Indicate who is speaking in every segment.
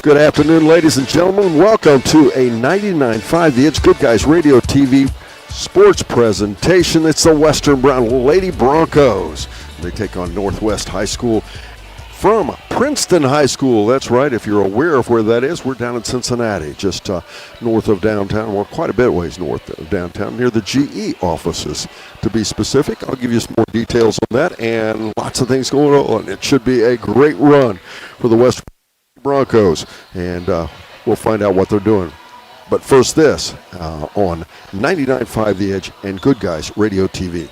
Speaker 1: Good afternoon, ladies and gentlemen. Welcome to a 99.5 The Edge Good Guys Radio TV sports presentation. It's the Western Brown Lady Broncos. They take on Northwest High School from Princeton High School. That's right. If you're aware of where that is, we're down in Cincinnati, just north of downtown. Well, quite a bit ways north of downtown, near the GE offices, to be specific. I'll give you some more details on that and lots of things going on. It should be a great run for the West Broncos, and we'll find out what they're doing. But first, this on 99.5 The Edge and Good Guys Radio TV.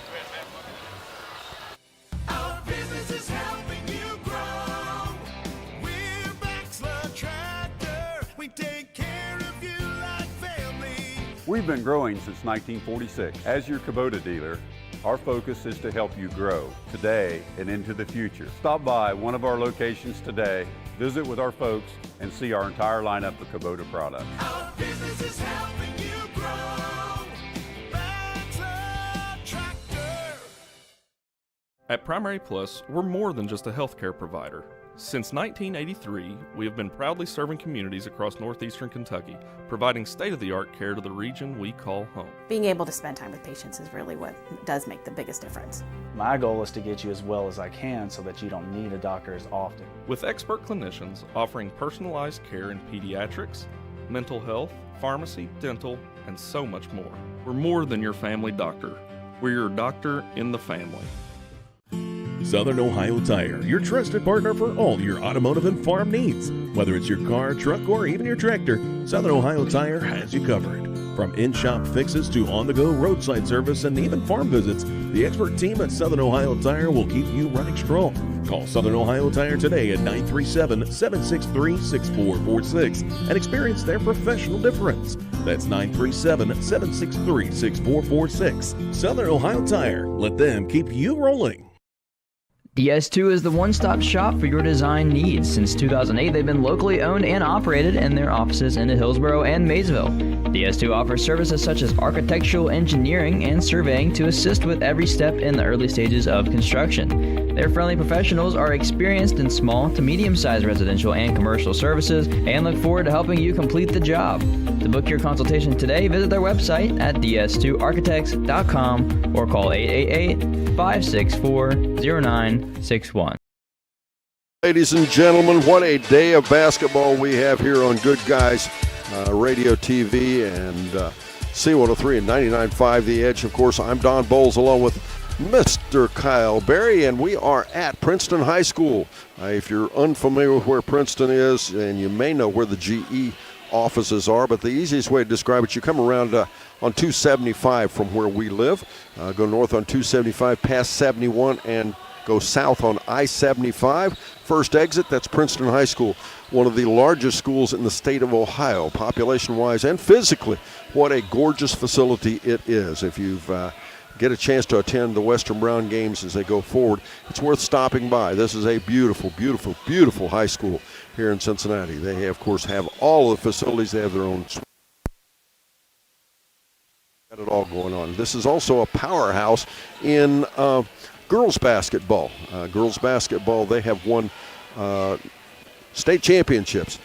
Speaker 2: We've been growing since 1946. As your Kubota dealer, our focus is to help you grow today and into the future. Stop by one of our locations today, visit with our folks, and see our entire lineup of Kubota products.
Speaker 3: Our business is helping you grow. That's a tractor.
Speaker 4: At Primary Plus, we're more than just a healthcare provider. Since 1983, we have been proudly serving communities across northeastern Kentucky, providing state-of-the-art care to the region we call home.
Speaker 5: Being able to spend time with patients is really what does make the biggest difference.
Speaker 6: My goal is to get you as well as I can so that you don't need a doctor as often.
Speaker 4: With expert clinicians offering personalized care in pediatrics, mental health, pharmacy, dental, and so much more. We're more than your family doctor. We're your doctor in the family.
Speaker 7: Southern Ohio Tire, your trusted partner for all your automotive and farm needs. Whether it's your car, truck, or even your tractor, Southern Ohio Tire has you covered. From in-shop fixes to on-the-go roadside service and even farm visits, the expert team at Southern Ohio Tire will keep you running strong. Call Southern Ohio Tire today at 937-763-6446 and experience their professional difference. That's 937-763-6446. Southern Ohio Tire. Let them keep you rolling.
Speaker 8: DS2 is the one-stop shop for your design needs. Since 2008, they've been locally owned and operated in their offices in Hillsborough and Maysville. DS2 offers services such as architectural engineering and surveying to assist with every step in the early stages of construction. Their friendly professionals are experienced in small to medium-sized residential and commercial services and look forward to helping you complete the job. To book your consultation today, visit their website at ds2architects.com or call 888-564-0961.
Speaker 1: Ladies and gentlemen, what a day of basketball we have here on Good Guys Radio TV and C103 and 99.5 The Edge. Of course, I'm Don Bowles along with Mr. Kyle Berry, and we are at Princeton High School. If you're unfamiliar with where Princeton is, and you may know where the GE offices are, but the easiest way to describe it, you come around on 275 from where we live, go north on 275 past 71 and go south on I-75. First exit, that's Princeton High School, one of the largest schools in the state of Ohio, population-wise and physically. What a gorgeous facility it is. If you've get a chance to attend the Western Brown games as they go forward, it's worth stopping by. This is a beautiful, beautiful, beautiful high school here in Cincinnati. They, of course, have all of the facilities. They have their own. Got it all going on. This is also a powerhouse in girls basketball. Girls basketball, they have won state championships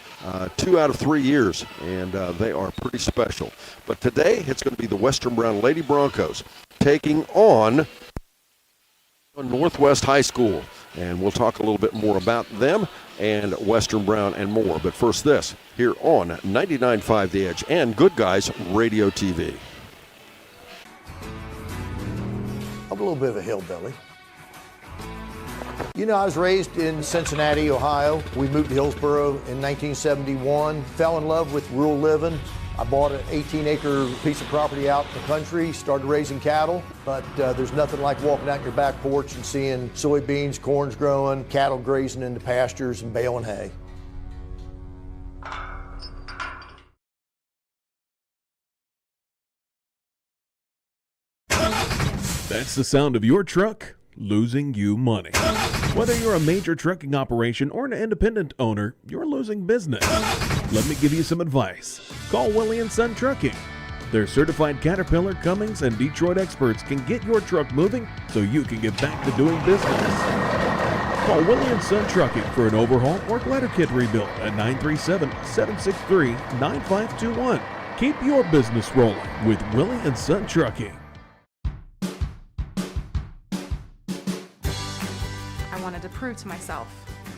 Speaker 1: 2 out of 3 years, and they are pretty special. But today, it's going to be the Western Brown Lady Broncos taking on Northwest High School. And we'll talk a little bit more about them and Western Brown and more. But first this, here on 99.5 The Edge and Good Guys Radio TV.
Speaker 9: I'm a little bit of a hillbilly. You know, I was raised in Cincinnati, Ohio. We moved to Hillsborough in 1971, fell in love with rural living. I bought an 18-acre piece of property out in the country, started raising cattle, but there's nothing like walking out your back porch and seeing soybeans, corn's growing, cattle grazing in the pastures and baling hay.
Speaker 7: That's the sound of your truck losing you money. Whether you're a major trucking operation or an independent owner, you're losing business. Let me give you some advice. Call Willie & Son Trucking. Their certified Caterpillar, Cummins, and Detroit experts can get your truck moving so you can get back to doing business. Call Willie & Son Trucking for an overhaul or glider kit rebuild at 937-763-9521. Keep your business rolling with Willie & Son Trucking.
Speaker 10: I wanted to prove to myself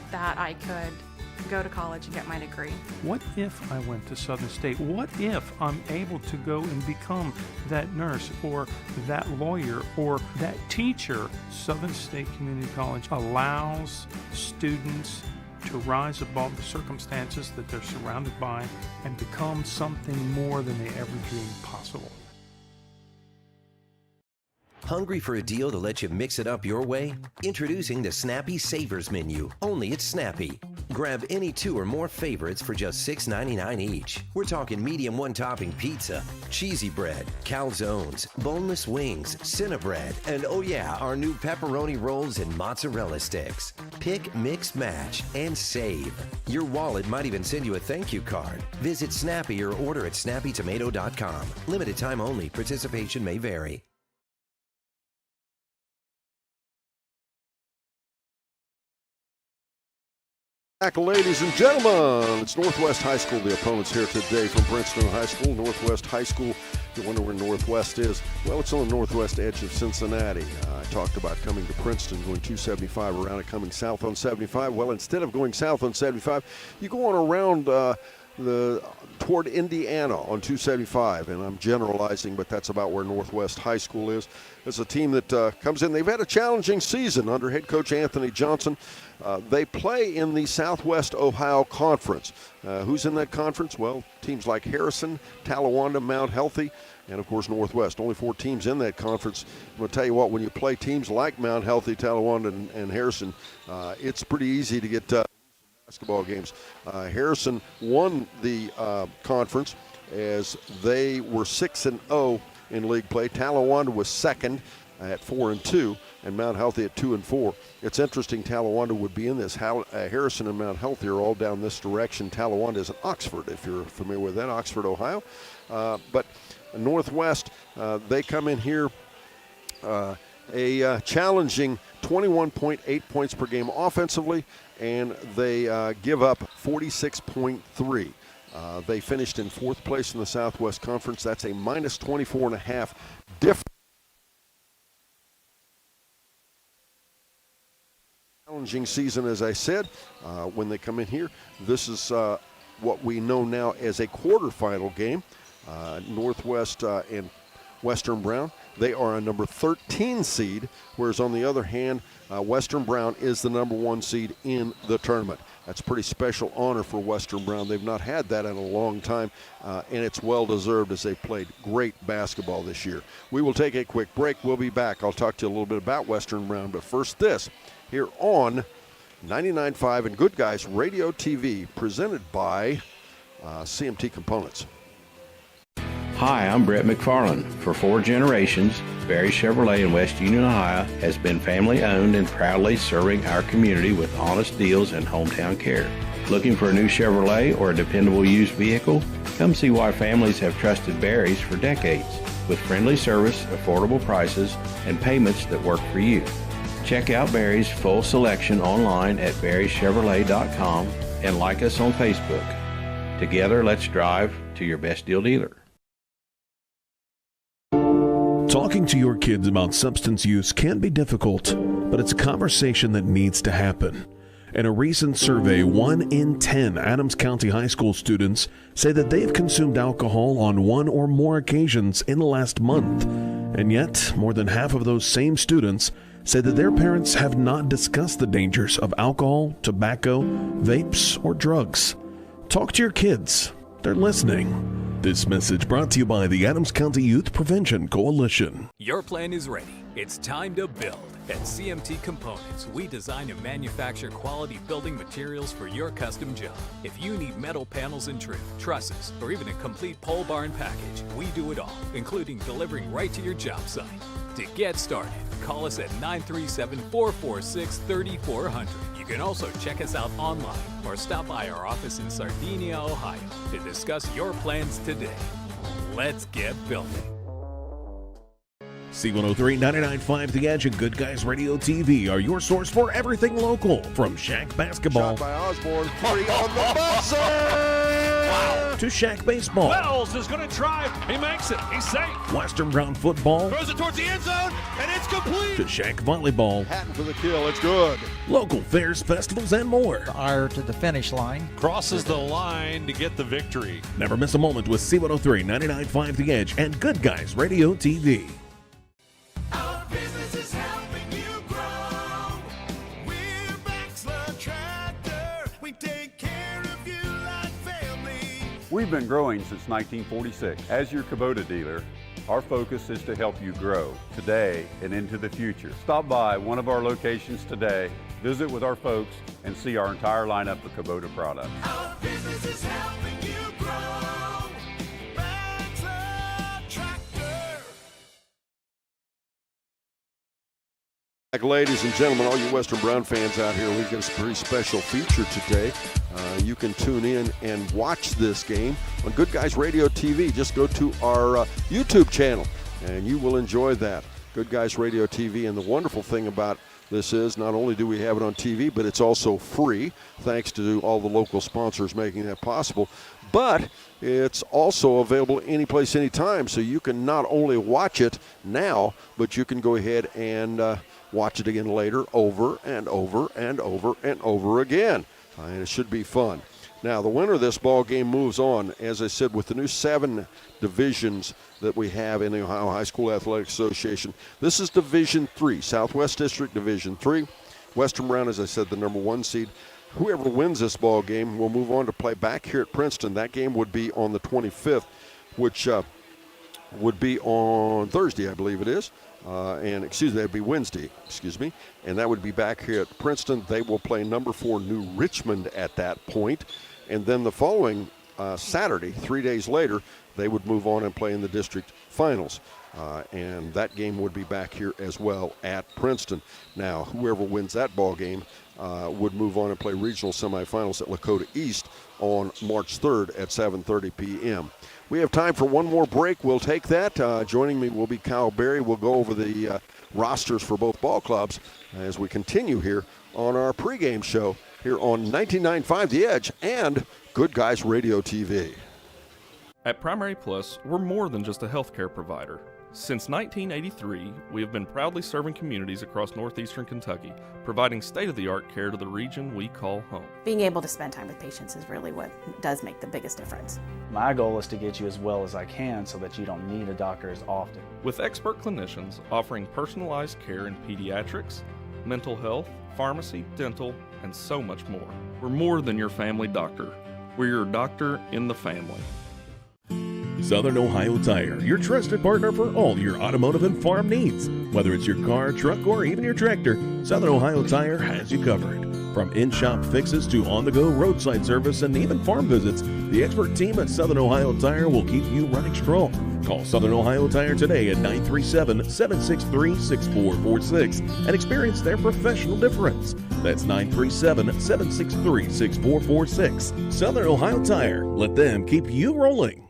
Speaker 10: that I could go to college and get my degree.
Speaker 11: What if I went to Southern State? What if I'm able to go and become that nurse or that lawyer or that teacher? Southern State Community College allows students to rise above the circumstances that they're surrounded by and become something more than they ever dreamed possible.
Speaker 12: Hungry for a deal to let you mix it up your way? Introducing the Snappy Savers Menu, only at Snappy. Grab any 2 or more favorites for just $6.99 each. We're talking medium one-topping pizza, cheesy bread, calzones, boneless wings, Cinnabread, and oh yeah, our new pepperoni rolls and mozzarella sticks. Pick, mix, match, and save. Your wallet might even send you a thank you card. Visit Snappy or order at snappytomato.com. Limited time only. Participation may vary.
Speaker 1: Back, ladies and gentlemen, it's Northwest High School. The opponents here today from Princeton High School. Northwest High School, you wonder where Northwest is. Well, it's on the northwest edge of Cincinnati. I talked about coming to Princeton, going 275 around and coming south on 75. Well, instead of going south on 75, you go on around toward Indiana on 275, and I'm generalizing, but that's about where Northwest High School is. It's a team that comes in. They've had a challenging season under head coach Anthony Johnson. They play in the Southwest Ohio Conference. Who's in that conference? Well, teams like Harrison, Talawanda, Mount Healthy, and of course Northwest. Only 4 teams in that conference. I'm going to tell you what, when you play teams like Mount Healthy, Talawanda, and Harrison, it's pretty easy to get basketball games. Harrison won the conference as they were 6-0 in league play. Talawanda was second at 4-2, and Mount Healthy at 2-4. It's interesting, Talawanda would be in this. Harrison and Mount Healthy are all down this direction. Talawanda is in Oxford, if you're familiar with that, Oxford, Ohio. But Northwest, they come in here a challenging 21.8 points per game offensively, and they give up 46.3. They finished in 4th place in the Southwest Conference. That's a minus 24.5 difference. Challenging season, as I said, when they come in here. This is what we know now as a quarterfinal game. Northwest and Western Brown, they are a number 13 seed, whereas on the other hand, Western Brown is the number 1 seed in the tournament. That's a pretty special honor for Western Brown. They've not had that in a long time, and it's well-deserved as they've played great basketball this year. We will take a quick break. We'll be back. I'll talk to you a little bit about Western Brown, but first this, here on 99.5 and Good Guys Radio TV, presented by CMT Components.
Speaker 13: Hi, I'm Brett McFarland. For 4 generations, Berry Chevrolet in West Union, Ohio has been family owned and proudly serving our community with honest deals and hometown care. Looking for a new Chevrolet or a dependable used vehicle? Come see why families have trusted Berry's for decades, with friendly service, affordable prices, and payments that work for you. Check out Berry's full selection online at berrychevrolet.com and like us on Facebook. Together, let's drive to your best deal dealer.
Speaker 7: Talking to your kids about substance use can be difficult, but it's a conversation that needs to happen. In a recent survey, 1 in 10 Adams County High School students say that they've consumed alcohol on 1 or more occasions in the last month. And yet, more than half of those same students say that their parents have not discussed the dangers of alcohol, tobacco, vapes, or drugs. Talk to your kids. They're listening. This message brought to you by the Adams County Youth Prevention Coalition.
Speaker 14: Your plan is ready. It's time to build. At CMT Components, we design and manufacture quality building materials for your custom job. If you need metal panels and trim, trusses, or even a complete pole barn package, we do it all, including delivering right to your job site. To get started, call us at 937-446-3400. You can also check us out online or stop by our office in Sardinia, Ohio to discuss your plans today. Let's get building.
Speaker 7: C103 99.5 The Edge and Good Guys Radio TV are your source for everything local, from Shack basketball
Speaker 1: Shot by Osborne, 3 on the buzzer!
Speaker 7: to Shack baseball,
Speaker 3: Wells is going to drive. He makes it. He's safe.
Speaker 7: Western Brown football
Speaker 3: Throws it towards the end zone, and it's complete.
Speaker 7: to Shack volleyball,
Speaker 1: Hatton for the kill. It's good.
Speaker 7: local fairs, festivals, and more.
Speaker 15: Ire to the finish line.
Speaker 3: Crosses the line to get the victory.
Speaker 7: Never miss a moment with C103 99.5 The Edge and Good Guys Radio TV.
Speaker 3: Our business is helping you grow. We're Baxter Tractor. We take care of you like family.
Speaker 2: We've been growing since 1946. As your Kubota dealer, our focus is to help you grow today and into the future. Stop by one of our locations today, visit with our folks, and see our entire lineup of Kubota products.
Speaker 3: Our business is helping you grow. Baxter Tractor.
Speaker 1: Ladies and gentlemen, all you Western Brown fans out here, we've got a pretty special feature today. You can tune in and watch this game on Good Guys Radio TV. Just go to our YouTube channel, and you will enjoy that. Good Guys Radio TV, and the wonderful thing about this is not only do we have it on TV, but it's also free, thanks to all the local sponsors making that possible. But it's also available anyplace, anytime, so you can not only watch it now, but you can go ahead and watch it again later, over and over and over and over again. And it should be fun. Now, the winner of this ball game moves on, as I said, with the new 7 divisions that we have in the Ohio High School Athletic Association. This is Division 3, Southwest District Division 3. Western Brown, as I said, the number 1 seed. Whoever wins this ball game will move on to play back here at Princeton. That game would be on the 25th, which would be on Thursday, I believe it is. That'd be Wednesday, and that would be back here at Princeton. They will play number 4 New Richmond at that point, and then the following Saturday, 3 days later, they would move on and play in the district finals, and that game would be back here as well at Princeton. Now, whoever wins that ball game would move on and play regional semifinals at Lakota East on March 3rd at 7:30 p.m. We have time for one more break. We'll take that. Joining me will be Kyle Berry. We'll go over the rosters for both ball clubs as we continue here on our pregame show here on 99.5 The Edge and Good Guys Radio TV.
Speaker 4: At Primary Plus, we're more than just a healthcare provider. Since 1983, we have been proudly serving communities across northeastern Kentucky, providing state-of-the-art care to the region we call home.
Speaker 5: Being able to spend time with patients is really what does make the biggest difference.
Speaker 6: My goal is to get you as well as I can so that you don't need a doctor as often.
Speaker 4: With expert clinicians offering personalized care in pediatrics, mental health, pharmacy, dental, and so much more. We're more than your family doctor. We're your doctor in the family.
Speaker 7: Southern Ohio Tire, your trusted partner for all your automotive and farm needs. Whether it's your car, truck, or even your tractor, Southern Ohio Tire has you covered. From in-shop fixes to on-the-go roadside service and even farm visits, the expert team at Southern Ohio Tire will keep you running strong. Call Southern Ohio Tire today at 937-763-6446 and experience their professional difference. That's 937-763-6446. Southern Ohio Tire. Let them keep you rolling.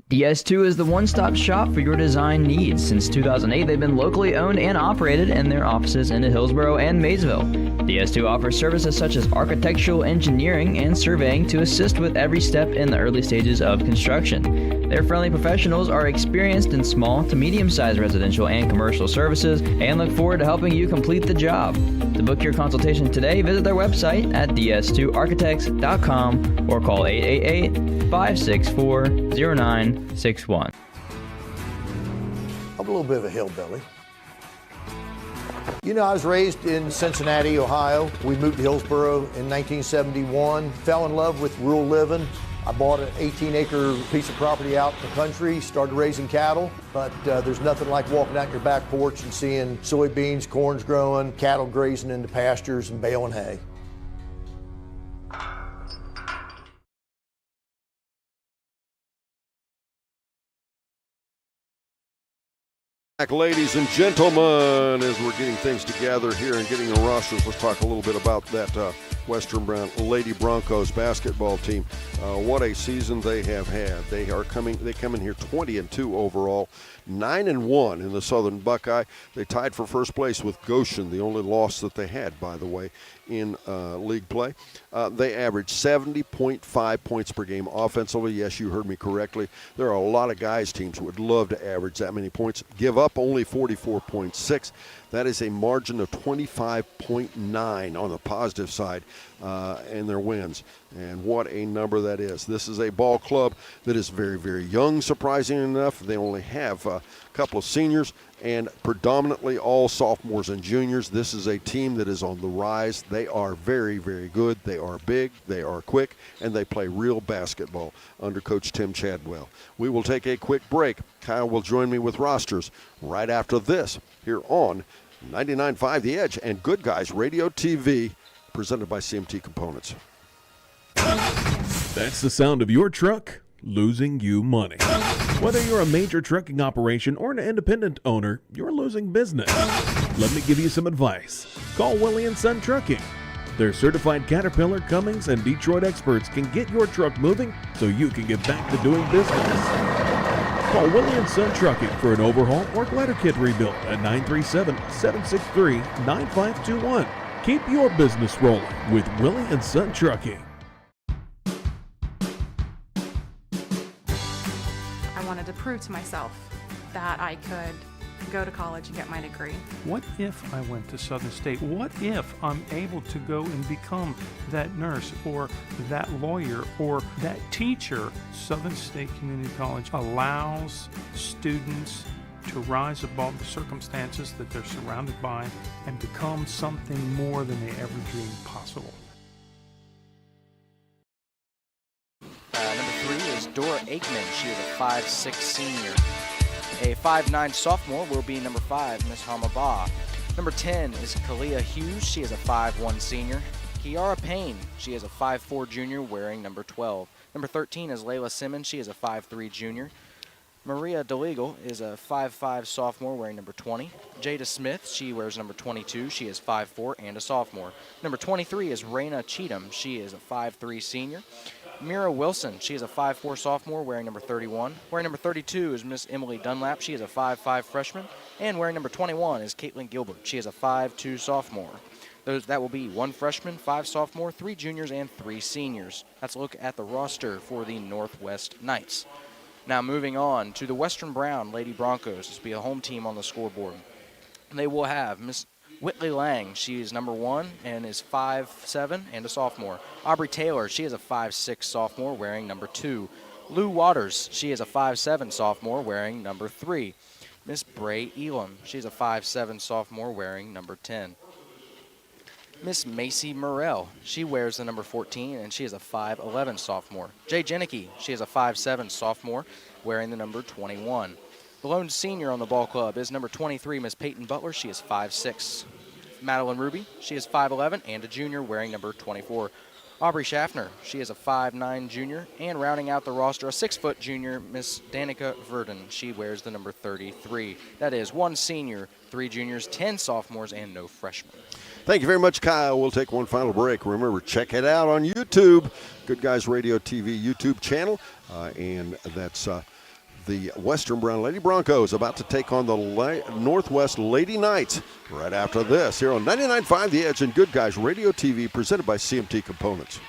Speaker 8: DS2 is the one-stop shop for your design needs. Since 2008, they've been locally owned and operated in their offices in Hillsborough and Maysville. DS2 offers services such as architectural engineering and surveying to assist with every step in the early stages of construction. Their friendly professionals are experienced in small to medium-sized residential and commercial services and look forward to helping you complete the job. To book your consultation today, visit their website at ds2architects.com or call 888-564-0961.
Speaker 9: I'm a little bit of a hillbilly. You know, I was raised in Cincinnati, Ohio. We moved to Hillsborough in 1971, fell in love with rural living. I bought an 18-acre piece of property out in the country, started raising cattle, but there's nothing like walking out your back porch and seeing soybeans, corn's growing, cattle grazing in the pastures and baling hay.
Speaker 1: Back, ladies and gentlemen, as we're getting things together here and getting the rosters, let's talk a little bit about that Western Brown Lady Broncos basketball team. What a season they have had. They come in here 20-2 overall, 9-1 in the Southern Buckeye. They tied for first place with Goshen, the only loss that they had, by the way, in league play. They averaged 70.5 points per game offensively. Yes, you heard me correctly. There are a lot of guys teams who would love to average that many points. Give up only 44.6. That is a margin of 25.9 on the positive side in their wins. And what a number that is. This is a ball club that is very, very young, surprising enough. They only have a couple of seniors and predominantly all sophomores and juniors. This is a team that is on the rise. They are very, very good. They are big, they are quick, and they play real basketball under Coach Tim Chadwell. We will take a quick break. Kyle will join me with rosters right after this here on 99.5 The Edge and Good Guys Radio TV, presented by CMT Components.
Speaker 7: That's the sound of your truck losing you money. Whether you're a major trucking operation or an independent owner, you're losing business. Let me give you some advice. Call Willie & Son Trucking. Their certified Caterpillar, Cummins, and Detroit experts can get your truck moving so you can get back to doing business. Call Willie & Son Trucking for an overhaul or glider kit rebuild at 937-763-9521. Keep your business rolling with Willie & Son Trucking.
Speaker 10: I wanted to prove to myself that I could go to college and get my degree.
Speaker 11: What if I went to Southern State? What if I'm able to go and become that nurse or that lawyer or that teacher? Southern State Community College allows students to rise above the circumstances that they're surrounded by and become something more than they ever dreamed possible.
Speaker 15: Number 3 is Dora Aikman. She is a 5'6" senior. A 5'9" sophomore will be number 5, Miss Hamaba. Number 10 is Kalia Hughes. She is a 5'1" senior. Kiara Payne. She is a 5'4" junior wearing number 12. Number 13 is Layla Simmons. She is a 5'3" junior. Maria DeLegal is a 5'5" sophomore wearing number 20. Jada Smith, she wears number 22. She is 5'4" and a sophomore. Number 23 is Raina Cheatham. She is a 5'3" senior. Mira Wilson, she is a 5'4" sophomore wearing number 31. Wearing number 32 is Miss Emily Dunlap. She is a 5'5" freshman. And wearing number 21 is Caitlin Gilbert. She is a 5'2" sophomore. That will be 1 freshman, 5 sophomore, 3 juniors, and 3 seniors. Let's look at the roster for the Northwest Knights. Now moving on to the Western Brown Lady Broncos. This will be a home team on the scoreboard. They will have Miss Whitley Lang. She is number 1 and is 5'7" and a sophomore. Aubrey Taylor, she is a 5'6" sophomore wearing number 2. Lou Waters, she is a 5'7" sophomore wearing number 3. Miss Bray Elam, she's a 5'7" sophomore wearing number 10. Miss Macy Morrell, she wears the number 14 and she is a 5'11" sophomore. Jay Jenicky, she is a 5'7" sophomore wearing the number 21. The lone senior on the ball club is number 23, Miss Peyton Butler. She is 5'6". Madeline Ruby, she is 5'11" and a junior wearing number 24. Aubrey Schaffner, she is a 5'9" junior. And rounding out the roster, a 6' junior, Miss Danica Verdon. She wears the number 33. That is 1 senior, 3 juniors, 10 sophomores, and no freshmen.
Speaker 1: Thank you very much, Kyle. We'll take one final break. Remember, check it out on YouTube, Good Guys Radio TV YouTube channel. And that's the Western Brown Lady Broncos about to take on the Northwest Lady Knights right after this here on 99.5 The Edge and Good Guys Radio TV, presented by CMT Components.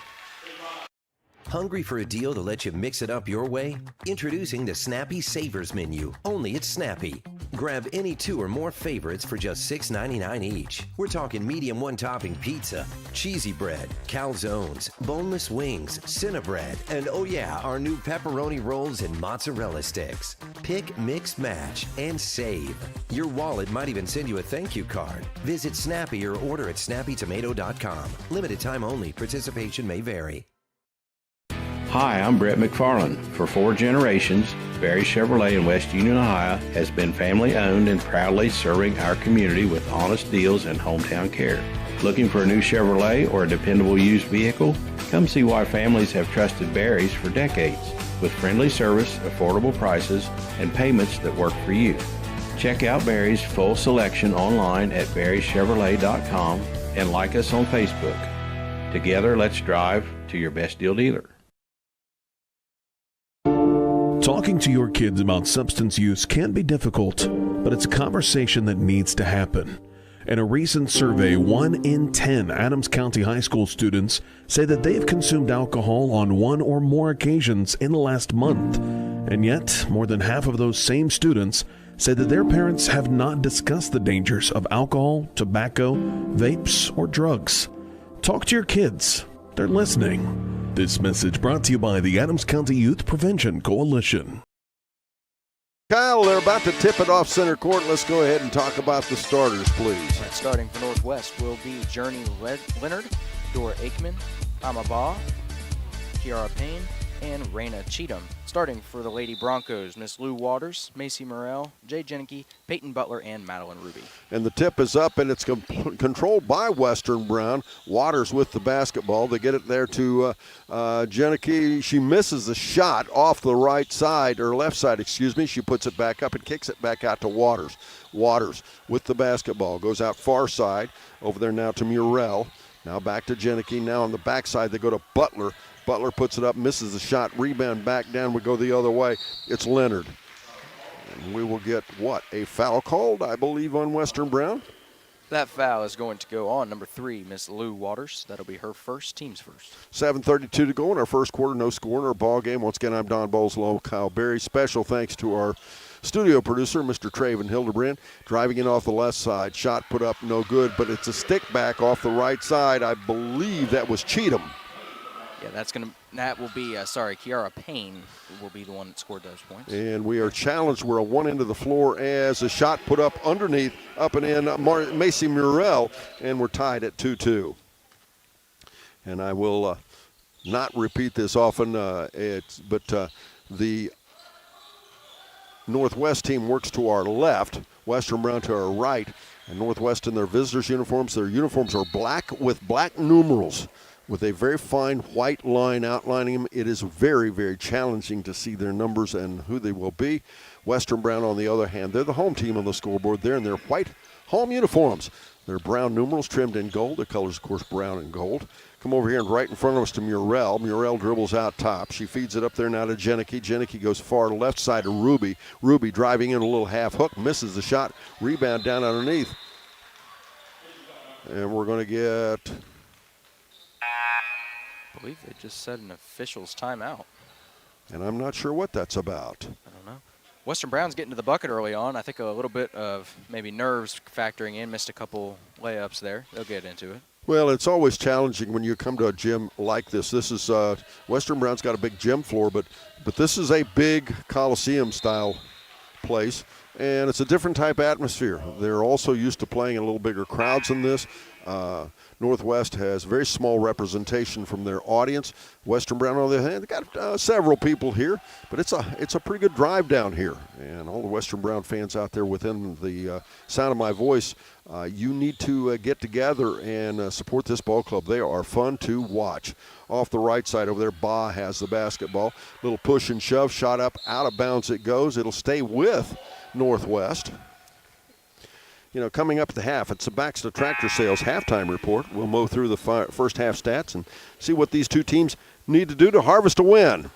Speaker 12: Hungry for a deal to let you mix it up your way? Introducing the Snappy Savers Menu, only at Snappy. Grab any 2 or more favorites for just $6.99 each. We're talking medium 1-topping pizza, cheesy bread, calzones, boneless wings, Cinnabread, and oh yeah, our new pepperoni rolls and mozzarella sticks. Pick, mix, match, and save. Your wallet might even send you a thank you card. Visit Snappy or order at snappytomato.com. Limited time only. Participation may vary.
Speaker 13: Hi, I'm Brett McFarland. For 4 generations, Barry Chevrolet in West Union, Ohio has been family owned and proudly serving our community with honest deals and hometown care. Looking for a new Chevrolet or a dependable used vehicle? Come see why families have trusted Barry's for decades, with friendly service, affordable prices, and payments that work for you. Check out Barry's full selection online at barrychevrolet.com and like us on Facebook. Together, let's drive to your best deal dealer.
Speaker 7: Talking to your kids about substance use can be difficult, but it's a conversation that needs to happen. In a recent survey, 1 in 10 Adams County High School students say that they have consumed alcohol on one or more occasions in the last month. And yet, more than half of those same students say that their parents have not discussed the dangers of alcohol, tobacco, vapes, or drugs. Talk to your kids. They're listening. This message brought to you by the Adams County Youth Prevention Coalition.
Speaker 1: Kyle, they're about to tip it off center court. Let's go ahead and talk about the starters, please.
Speaker 15: Right, starting for Northwest will be Journey Leonard, Dora Aikman, Amma Baugh, Kiara Payne, and Raina Cheatham. Starting for the Lady Broncos, Miss Lou Waters, Macy Morrell, Jay Jenneke, Peyton Butler, and Madeline Ruby.
Speaker 1: And the tip is up, and it's controlled by Western Brown. Waters with the basketball. They get it there to Jenneke. She misses the shot off the right side, or left side, excuse me. She puts it back up and kicks it back out to Waters. Waters with the basketball. Goes out far side. Over there now to Murrell. Now back to Jenneke. Now on the backside, they go to Butler. Butler puts it up, misses the shot, rebound back down. We go the other way. It's Leonard. And we will get, what, a foul called, I believe, on Western Brown?
Speaker 15: That foul is going to go on number 3, Miss Lou Waters. That'll be her first, team's first.
Speaker 1: 7:32 to go in our first quarter. No score in our ball game. Once again, I'm Don Bolslow, Kyle Berry. Special thanks to our studio producer, Mr. Traven Hildebrand, driving in off the left side. Shot put up, no good, but it's a stick back off the right side. I believe that was Cheatham.
Speaker 15: Yeah, that will be, Kiara Payne will be the one that scored those points.
Speaker 1: And we are challenged. We're on one end of the floor as a shot put up underneath, up and in, Macy Murrell, and we're tied at 2-2. And I will not repeat this often, but the Northwest team works to our left, Western Brown to our right, and Northwest in their visitors' uniforms. Their uniforms are black with black numerals, with a very fine white line outlining them. It is very, very challenging to see their numbers and who they will be. Western Brown, on the other hand, they're the home team on the scoreboard. They're in their white home uniforms. Their brown numerals trimmed in gold. The colors, of course, brown and gold. Come over here and right in front of us to Murrell. Murrell dribbles out top. She feeds it up there now to Jenneke. Jenneke goes far left side to Ruby. Ruby driving in a little half hook, misses the shot. Rebound down underneath. And we're going to get...
Speaker 15: I believe they just said an official's timeout.
Speaker 1: And I'm not sure what that's about.
Speaker 15: I don't know. Western Brown's getting to the bucket early on. I think a little bit of maybe nerves factoring in. Missed a couple layups there. They'll get into it.
Speaker 1: Well, it's always challenging when you come to a gym like this. This is Western Brown's got a big gym floor, but this is a big Coliseum-style place, and it's a different type of atmosphere. They're also used to playing in a little bigger crowds than this. Northwest has very small representation from their audience. Western Brown, on the other hand, they got several people here, but it's a pretty good drive down here. And all the Western Brown fans out there within the sound of my voice, you need to get together and support this ball club. They are fun to watch. Off the right side over there, Baugh has the basketball. Little push and shove, shot up, out of bounds it goes. It'll stay with Northwest. You know, coming up at the half, it's the Baxter Tractor Sales halftime report. We'll mow through the first half stats and see what these two teams need to do to harvest a win.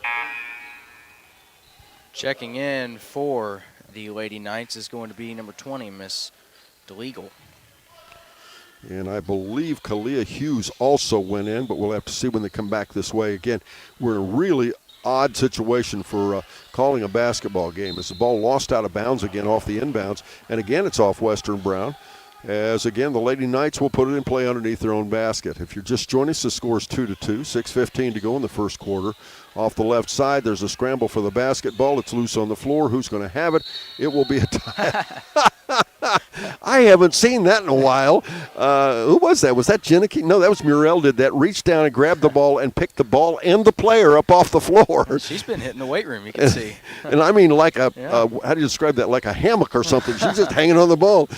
Speaker 15: Checking in for the Lady Knights is going to be number 20, Miss DeLegal.
Speaker 1: And I believe Kalia Hughes also went in, but we'll have to see when they come back this way. Again, we're in a really odd situation for calling a basketball game. As the ball lost out of bounds again off the inbounds, and again it's off Western Brown. As again the Lady Knights will put it in play underneath their own basket. If you're just joining us, the score is 2-2, 6:15 to go in the first quarter. Off the left side, there's a scramble for the basketball. It's loose on the floor. Who's going to have it? It will be a tie. I haven't seen that in a while. Who was that? Was that Jenneke? No, that was Murrell did that. Reached down and grabbed the ball and picked the ball and the player up off the floor.
Speaker 15: She's been hitting the weight room, you can see.
Speaker 1: And I mean like how do you describe that? Like a hammock or something. She's just hanging on the ball.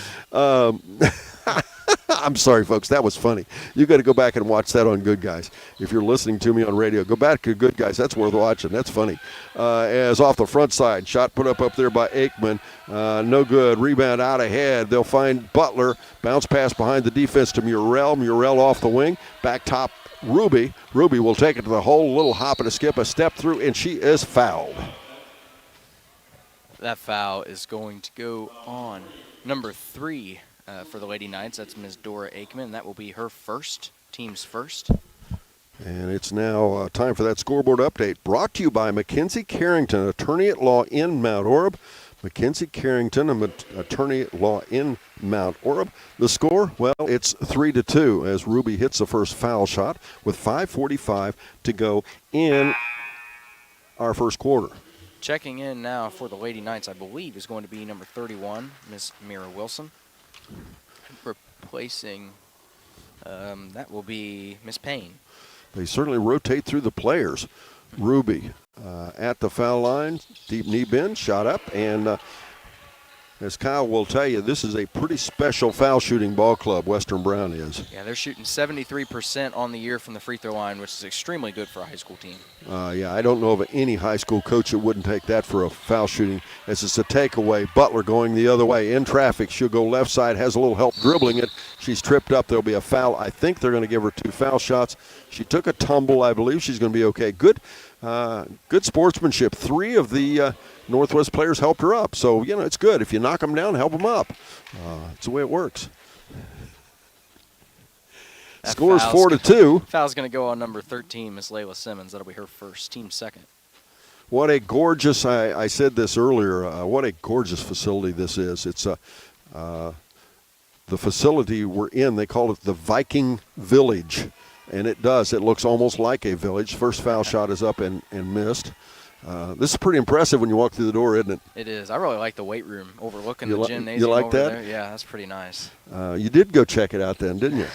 Speaker 1: I'm sorry, folks. That was funny. You got to go back and watch that on Good Guys. If you're listening to me on radio, go back to Good Guys. That's worth watching. That's funny. As off the front side, shot put up there by Aikman. No good. Rebound out ahead. They'll find Butler. Bounce pass behind the defense to Murrell. Murrell off the wing. Back top, Ruby. Ruby will take it to the hole. Little hop and a skip, a step through, and she is fouled.
Speaker 15: That foul is going to go on number 3 for the Lady Knights. That's Ms. Dora Aikman. That will be her first, team's first.
Speaker 1: And it's now time for that scoreboard update. Brought to you by Mackenzie Carrington, attorney at law in Mount Orab. Mackenzie Carrington, attorney at law in Mount Orab. The score, well, it's 3-2 as Ruby hits the first foul shot with 5:45 to go in our first quarter.
Speaker 15: Checking in now for the Lady Knights, I believe, is going to be number 31, Miss Mira Wilson. Replacing, that will be Miss Payne.
Speaker 1: They certainly rotate through the players. Ruby at the foul line, deep knee bend, shot up, and as Kyle will tell you, this is a pretty special foul shooting ball club, Western Brown is.
Speaker 15: Yeah, they're shooting 73% on the year from the free throw line, which is extremely good for a high school team.
Speaker 1: Yeah, I don't know of any high school coach that wouldn't take that for a foul shooting, as it's a takeaway. Butler going the other way in traffic. She'll go left side, has a little help dribbling it. She's tripped up. There'll be a foul. I think they're going to give her 2 foul shots. She took a tumble. I believe she's going to be okay. Good sportsmanship. 3 of the Northwest players helped her up. So, it's good. If you knock them down, help them up. It's the way it works. Score's 4-2.
Speaker 15: Foul's going to go on number 13, Miss Layla Simmons. That'll be her first, team second.
Speaker 1: What a gorgeous, I said this earlier, what a gorgeous facility this is. It's the facility we're in, they call it the Viking Village. And it does. It looks almost like a village. First foul shot is up and missed. This is pretty impressive when you walk through the door, isn't it?
Speaker 15: It is. I really like the weight room overlooking the gymnasium.
Speaker 1: You like
Speaker 15: over
Speaker 1: that?
Speaker 15: There. Yeah, that's pretty nice.
Speaker 1: You did go check it out then, didn't you?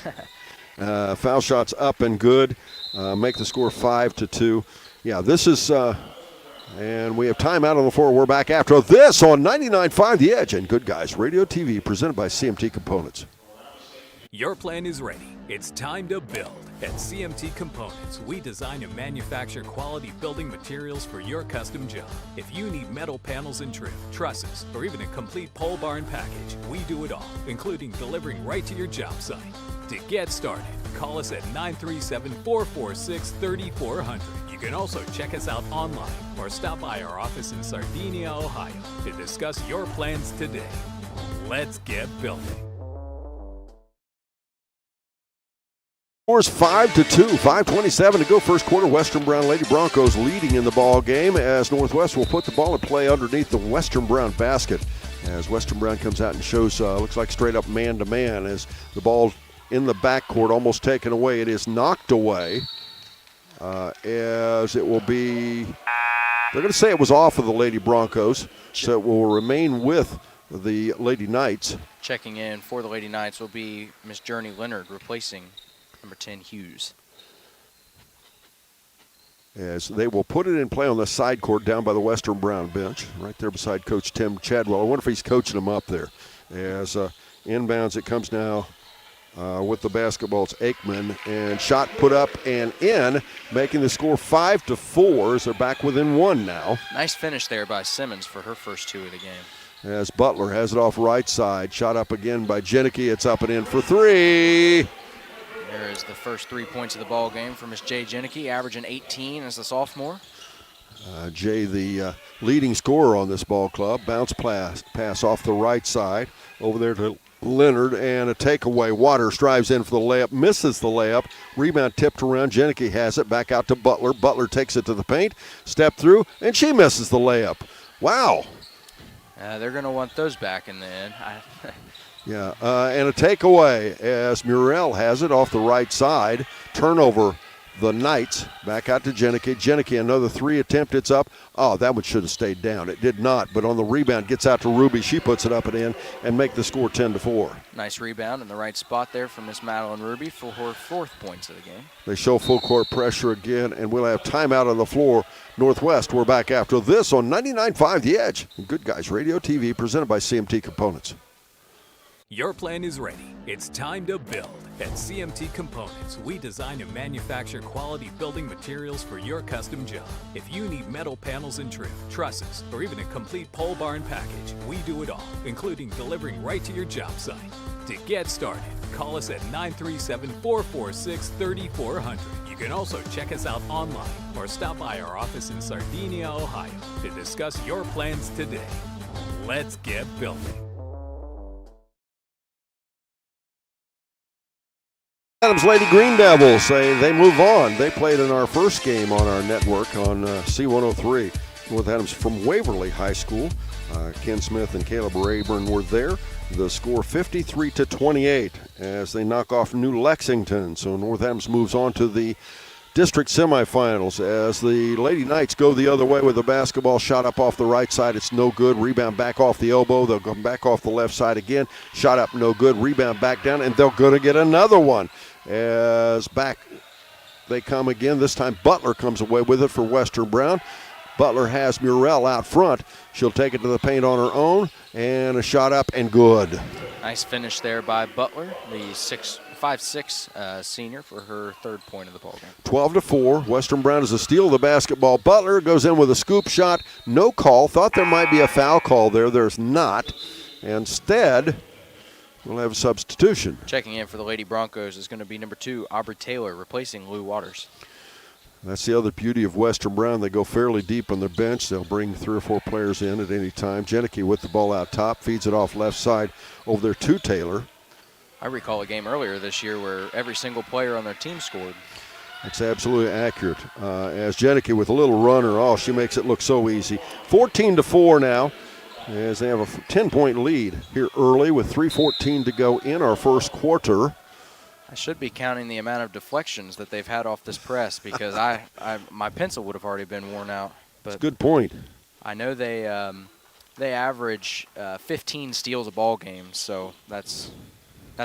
Speaker 1: Foul shots up and good. Make the score 5-2. Yeah, this is, and we have time out on the floor. We're back after this on 99.5 The Edge and Good Guys Radio TV, presented by CMT Components.
Speaker 14: Your plan is ready. It's time to build. At CMT Components, we design and manufacture quality building materials for your custom job. If you need metal panels and trim, trusses, or even a complete pole barn package, we do it all, including delivering right to your job site. To get started, call us at 937-446-3400. You can also check us out online or stop by our office in Sardinia, Ohio to discuss your plans today. Let's get building.
Speaker 1: Scores 5-2, 5:27 to go. First quarter, Western Brown Lady Broncos leading in the ball game as Northwest will put the ball in play underneath the Western Brown basket. As Western Brown comes out and shows, looks like straight up man-to-man as the ball in the backcourt almost taken away. It is knocked away as it will be, they're going to say it was off of the Lady Broncos, so it will remain with the Lady Knights.
Speaker 15: Checking in for the Lady Knights will be Miss Journey Leonard, replacing number 10, Hughes.
Speaker 1: As they will put it in play on the side court down by the Western Brown bench, right there beside Coach Tim Chadwell. I wonder if he's coaching them up there. As inbounds, it comes now with the basketball. It's Aikman, and shot put up and in, making the score 5-4 as they're back within 1 now.
Speaker 15: Nice finish there by Simmons for her first 2 of the game.
Speaker 1: As Butler has it off right side. Shot up again by Jenicky. It's up and in for 3.
Speaker 15: There is the first 3 points of the ball game for Miss Jay Jenicky, averaging 18 as a sophomore.
Speaker 1: Jay, the leading scorer on this ball club. Bounce pass off the right side over there to Leonard, and a takeaway. Waters drives in for the layup, misses the layup. Rebound tipped around. Jenicky has it back out to Butler. Butler takes it to the paint, step through, and she misses the layup. Wow.
Speaker 15: They're going to want those back in the end.
Speaker 1: Yeah, and a takeaway as Murrell has it off the right side. Turnover, the Knights. Back out to Jenicky. Jenicky, another 3 attempt. It's up. Oh, that one should have stayed down. It did not, but on the rebound, gets out to Ruby. She puts it up and in and make the score 10-4.
Speaker 15: Nice rebound in the right spot there from Miss Madeline Ruby for her 4th points of the game.
Speaker 1: They show full court pressure again, and we'll have timeout on the floor. Northwest, we're back after this on 99.5 The Edge. Good Guys Radio TV, presented by CMT Components.
Speaker 14: Your plan is ready. It's time to build. At CMT Components, we design and manufacture quality building materials for your custom job. If you need metal panels and trim, trusses, or even a complete pole barn package, we do it all, including delivering right to your job site. To get started, call us at 937-446-3400. You can also check us out online or stop by our office in Sardinia, Ohio to discuss your plans today. Let's get building.
Speaker 1: Adams Lady Green Devils say they move on. They played in our first game on our network on C103 with Adams from Waverly High School. Ken Smith and Caleb Rayburn were there. The score 53-28 as they knock off New Lexington. So North Adams moves on to the district semifinals as the Lady Knights go the other way with the basketball shot up off the right side. It's no good. Rebound back off the elbow. They'll come back off the left side again. Shot up, no good. Rebound back down, and they're going to get another one. As back they come again. This time Butler comes away with it for Western Brown. Butler has Murrell out front. She'll take it to the paint on her own, and a shot up and good.
Speaker 15: Nice finish there by Butler, the 5'6" senior, for her third point of the ballgame.
Speaker 1: 12-4. Western Brown is a steal of the basketball. Butler goes in with a scoop shot. No call. Thought there might be a foul call there. There's not. Instead, we'll have a substitution.
Speaker 15: Checking in for the Lady Broncos is going to be number 2, Aubrey Taylor, replacing Lou Waters.
Speaker 1: That's the other beauty of Western Brown. They go fairly deep on their bench. They'll bring 3 or 4 players in at any time. Jenneke with the ball out top, feeds it off left side over there to Taylor.
Speaker 15: I recall a game earlier this year where every single player on their team scored.
Speaker 1: That's absolutely accurate. As Jenneke with a little runner, she makes it look so easy. 14-4 now, as they have a 10-point lead here early with 3:14 to go in our first quarter.
Speaker 15: I should be counting the amount of deflections that they've had off this press because my pencil would have already been worn out. But
Speaker 1: that's a good point.
Speaker 15: I know they average 15 steals a ball game, so that's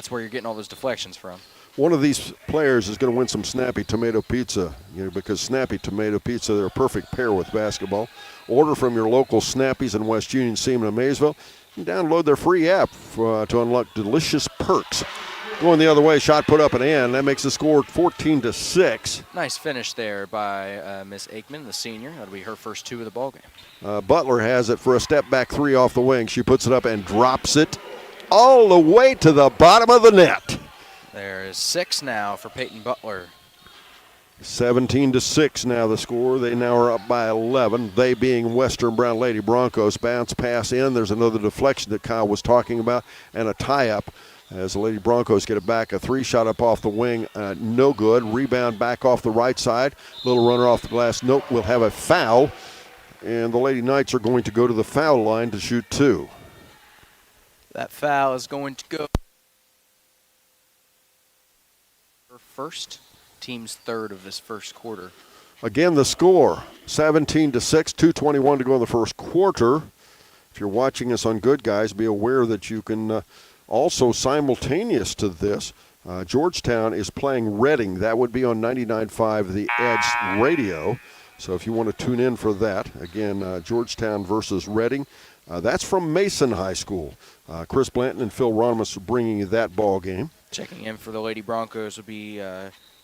Speaker 15: where you're getting all those deflections from.
Speaker 1: One of these players is going to win some Snappy Tomato Pizza, because Snappy Tomato Pizza, they're a perfect pair with basketball. Order from your local Snappies in West Union, Seaman, and Maysville. And download their free app to unlock delicious perks. Going the other way, shot put up and in. That makes the score 14-6.
Speaker 15: Nice finish there by Miss Aikman, the senior. That'll be her first 2 of the ball game.
Speaker 1: Butler has it for a step back 3 off the wing. She puts it up and drops it all the way to the bottom of the net.
Speaker 15: There is 6 now for Peyton Butler.
Speaker 1: 17-6 now the score. They now are up by 11. They being Western Brown Lady Broncos. Bounce pass in. There's another deflection that Kyle was talking about, and a tie-up. As the Lady Broncos get it back, a 3 shot up off the wing, no good. Rebound back off the right side. Little runner off the glass. Nope, we'll have a foul. And the Lady Knights are going to go to the foul line to shoot 2.
Speaker 15: That foul is going to go her first, team's third of this first quarter.
Speaker 1: Again, the score, 17-6, 2:21 to go in the first quarter. If you're watching us on Good Guys, be aware that you can also simultaneous to this, Georgetown is playing Reading. That would be on 99.5 The Edge radio. So if you want to tune in for that, again, Georgetown versus Reading. That's from Mason High School. Chris Blanton and Phil Ronimus are bringing you that ball game.
Speaker 15: Checking in for the Lady Broncos will be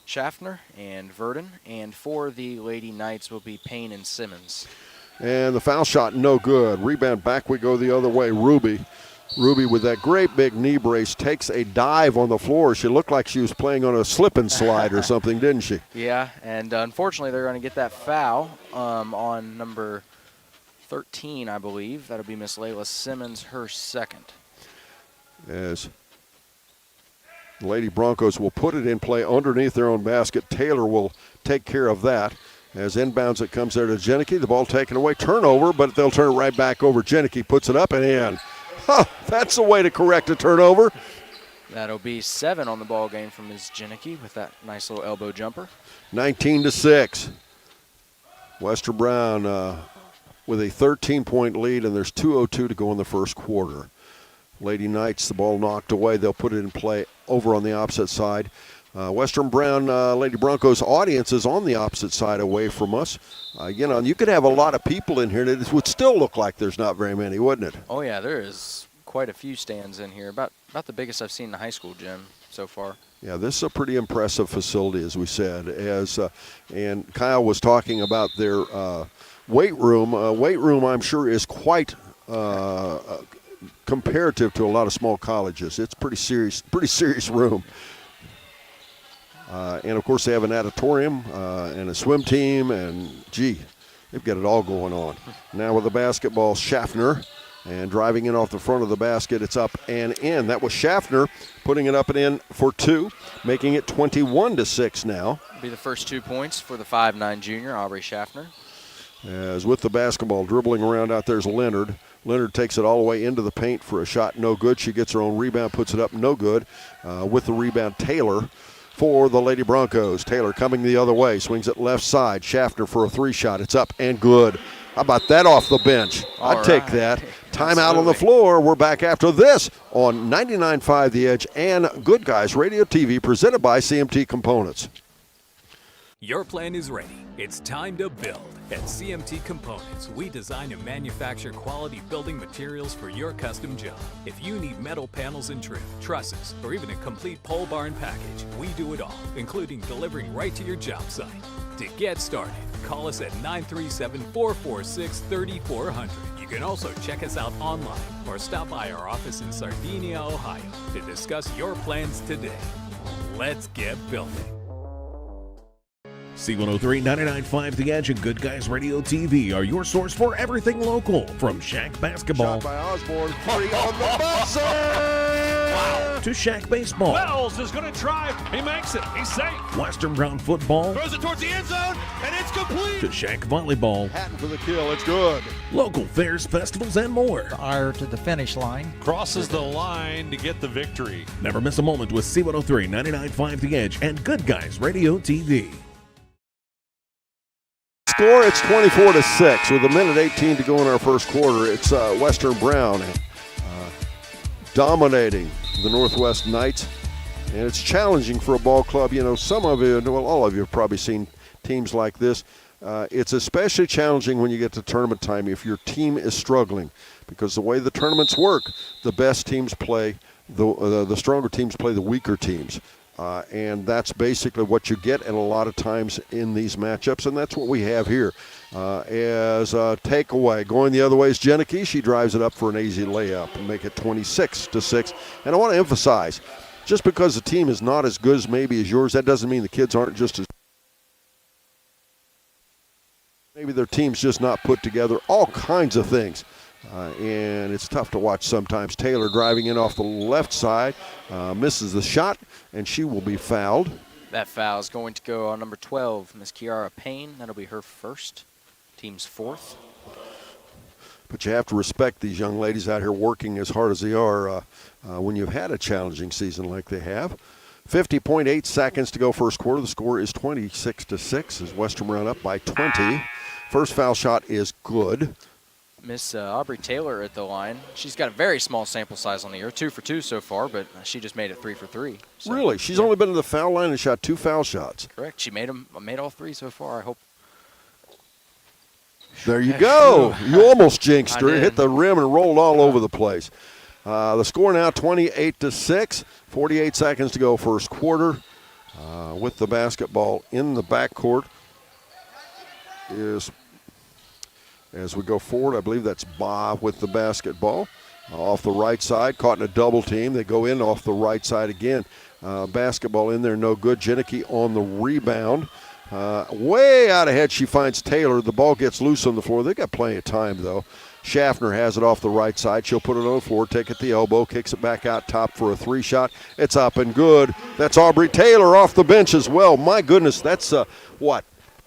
Speaker 15: Schaffner and Verdon, and for the Lady Knights will be Payne and Simmons.
Speaker 1: And the foul shot, no good. Rebound back we go the other way. Ruby with that great big knee brace takes a dive on the floor. She looked like she was playing on a slip and slide or something, didn't she?
Speaker 15: Yeah, and unfortunately they're going to get that foul on number 13, I believe. That'll be Miss Layla Simmons, her second.
Speaker 1: As the Lady Broncos will put it in play underneath their own basket. Taylor will take care of that. As inbounds it comes there to Jenneke. The ball taken away. Turnover, but they'll turn it right back over. Jenneke puts it up and in. That's the way to correct a turnover.
Speaker 15: That'll be 7 on the ball game from Ms. Jenneke with that nice little elbow jumper.
Speaker 1: 19-6. Western Brown with a 13-point lead, and there's 2:02 to go in the first quarter. Lady Knights, the ball knocked away. They'll put it in play over on the opposite side. Western Brown Lady Broncos audience is on the opposite side away from us. You could have a lot of people in here, and it would still look like there's not very many, wouldn't it?
Speaker 15: Oh, yeah, there is quite a few stands in here, about the biggest I've seen in the high school gym so far.
Speaker 1: Yeah, this is a pretty impressive facility, as we said. And Kyle was talking about their weight room. Weight room, I'm sure, is quite comparative to a lot of small colleges. It's pretty serious room. And of course, they have an auditorium and a swim team, and they've got it all going on. Now with the basketball, Schaffner. And driving in off the front of the basket, it's up and in. That was Schaffner putting it up and in for 2, making it 21-6 now.
Speaker 15: Be the first 2 points for the 5'9" junior, Aubrey Schaffner.
Speaker 1: As with the basketball, dribbling around out there's Leonard. Leonard takes it all the way into the paint for a shot, no good. She gets her own rebound, puts it up, no good. With the rebound, Taylor for the Lady Broncos. Taylor coming the other way, swings it left side. Schaffner for a 3-shot. It's up and good. How about that off the bench? I'd take that. Timeout on the floor. We're back after this on 99.5 The Edge and Good Guys Radio TV, presented by CMT Components.
Speaker 14: Your plan is ready. It's time to build. At CMT Components, we design and manufacture quality building materials for your custom job. If you need metal panels and trim, trusses, or even a complete pole barn package, we do it all, including delivering right to your job site. To get started, call us at 937-446-3400. You can also check us out online or stop by our office in Sardinia, Ohio to discuss your plans today. Let's get building.
Speaker 7: C103, 99.5 The Edge, and Good Guys Radio TV are your source for everything local. From Shack Basketball
Speaker 1: Shot by Osborne, 3 on the buzzer!
Speaker 7: Wow. To Shack Baseball.
Speaker 16: Wells is going to drive. He makes it. He's safe.
Speaker 7: Western Brown Football.
Speaker 16: Throws it towards the end zone, and it's complete.
Speaker 7: To Shack Volleyball.
Speaker 1: Hatton for the kill. It's good.
Speaker 7: Local fairs, festivals, and more.
Speaker 17: Ire to the finish line.
Speaker 16: Crosses the line to get the victory.
Speaker 7: Never miss a moment with C103, 99.5 The Edge, and Good Guys Radio TV.
Speaker 1: Score, it's 24-6 with 1:18 to go in our first quarter. It's Western Brown dominating the Northwest Knights, and it's challenging for a ball club. You know, some of you, well, all of you have probably seen teams like this. It's especially challenging when you get to tournament time if your team is struggling, because the way the tournaments work, the best teams play, the stronger teams play the weaker teams. And that's basically what you get, and a lot of times in these matchups, and that's what we have here. As a takeaway, going the other way is Jenicky. She drives it up for an easy layup and make it 26-6. And I want to emphasize, just because the team is not as good as maybe as yours, that doesn't mean the kids aren't just as. Maybe their team's just not put together. All kinds of things. And it's tough to watch sometimes. Taylor driving in off the left side, misses the shot, and she will be fouled.
Speaker 15: That foul is going to go on number 12, Miss Kiara Payne. That'll be her first, team's fourth.
Speaker 1: But you have to respect these young ladies out here working as hard as they are when you've had a challenging season like they have. 50.8 seconds to go first quarter. The score is 26-6 as Western Brown up by 20. First foul shot is good.
Speaker 15: Miss Aubrey Taylor at the line. She's got a very small sample size on the year, 2 for 2 so far, but she just made it 3 for 3. So,
Speaker 1: really? She's only been to the foul line and shot 2 foul shots.
Speaker 15: Correct. She made all 3 so far. I hope.
Speaker 1: There you go. You almost jinxed her. Hit the rim and rolled all over the place. The score now 28-6. 48 seconds to go first quarter. With the basketball in the backcourt is. As we go forward, I believe that's Bob with the basketball. Off the right side, caught in a double team. They go in off the right side again. Basketball in there, no good. Jenicky on the rebound. Way out ahead, she finds Taylor. The ball gets loose on the floor. They got plenty of time, though. Schaffner has it off the right side. She'll put it on the floor, take it the elbow, kicks it back out top for a 3-shot. It's up and good. That's Aubrey Taylor off the bench as well. My goodness, that's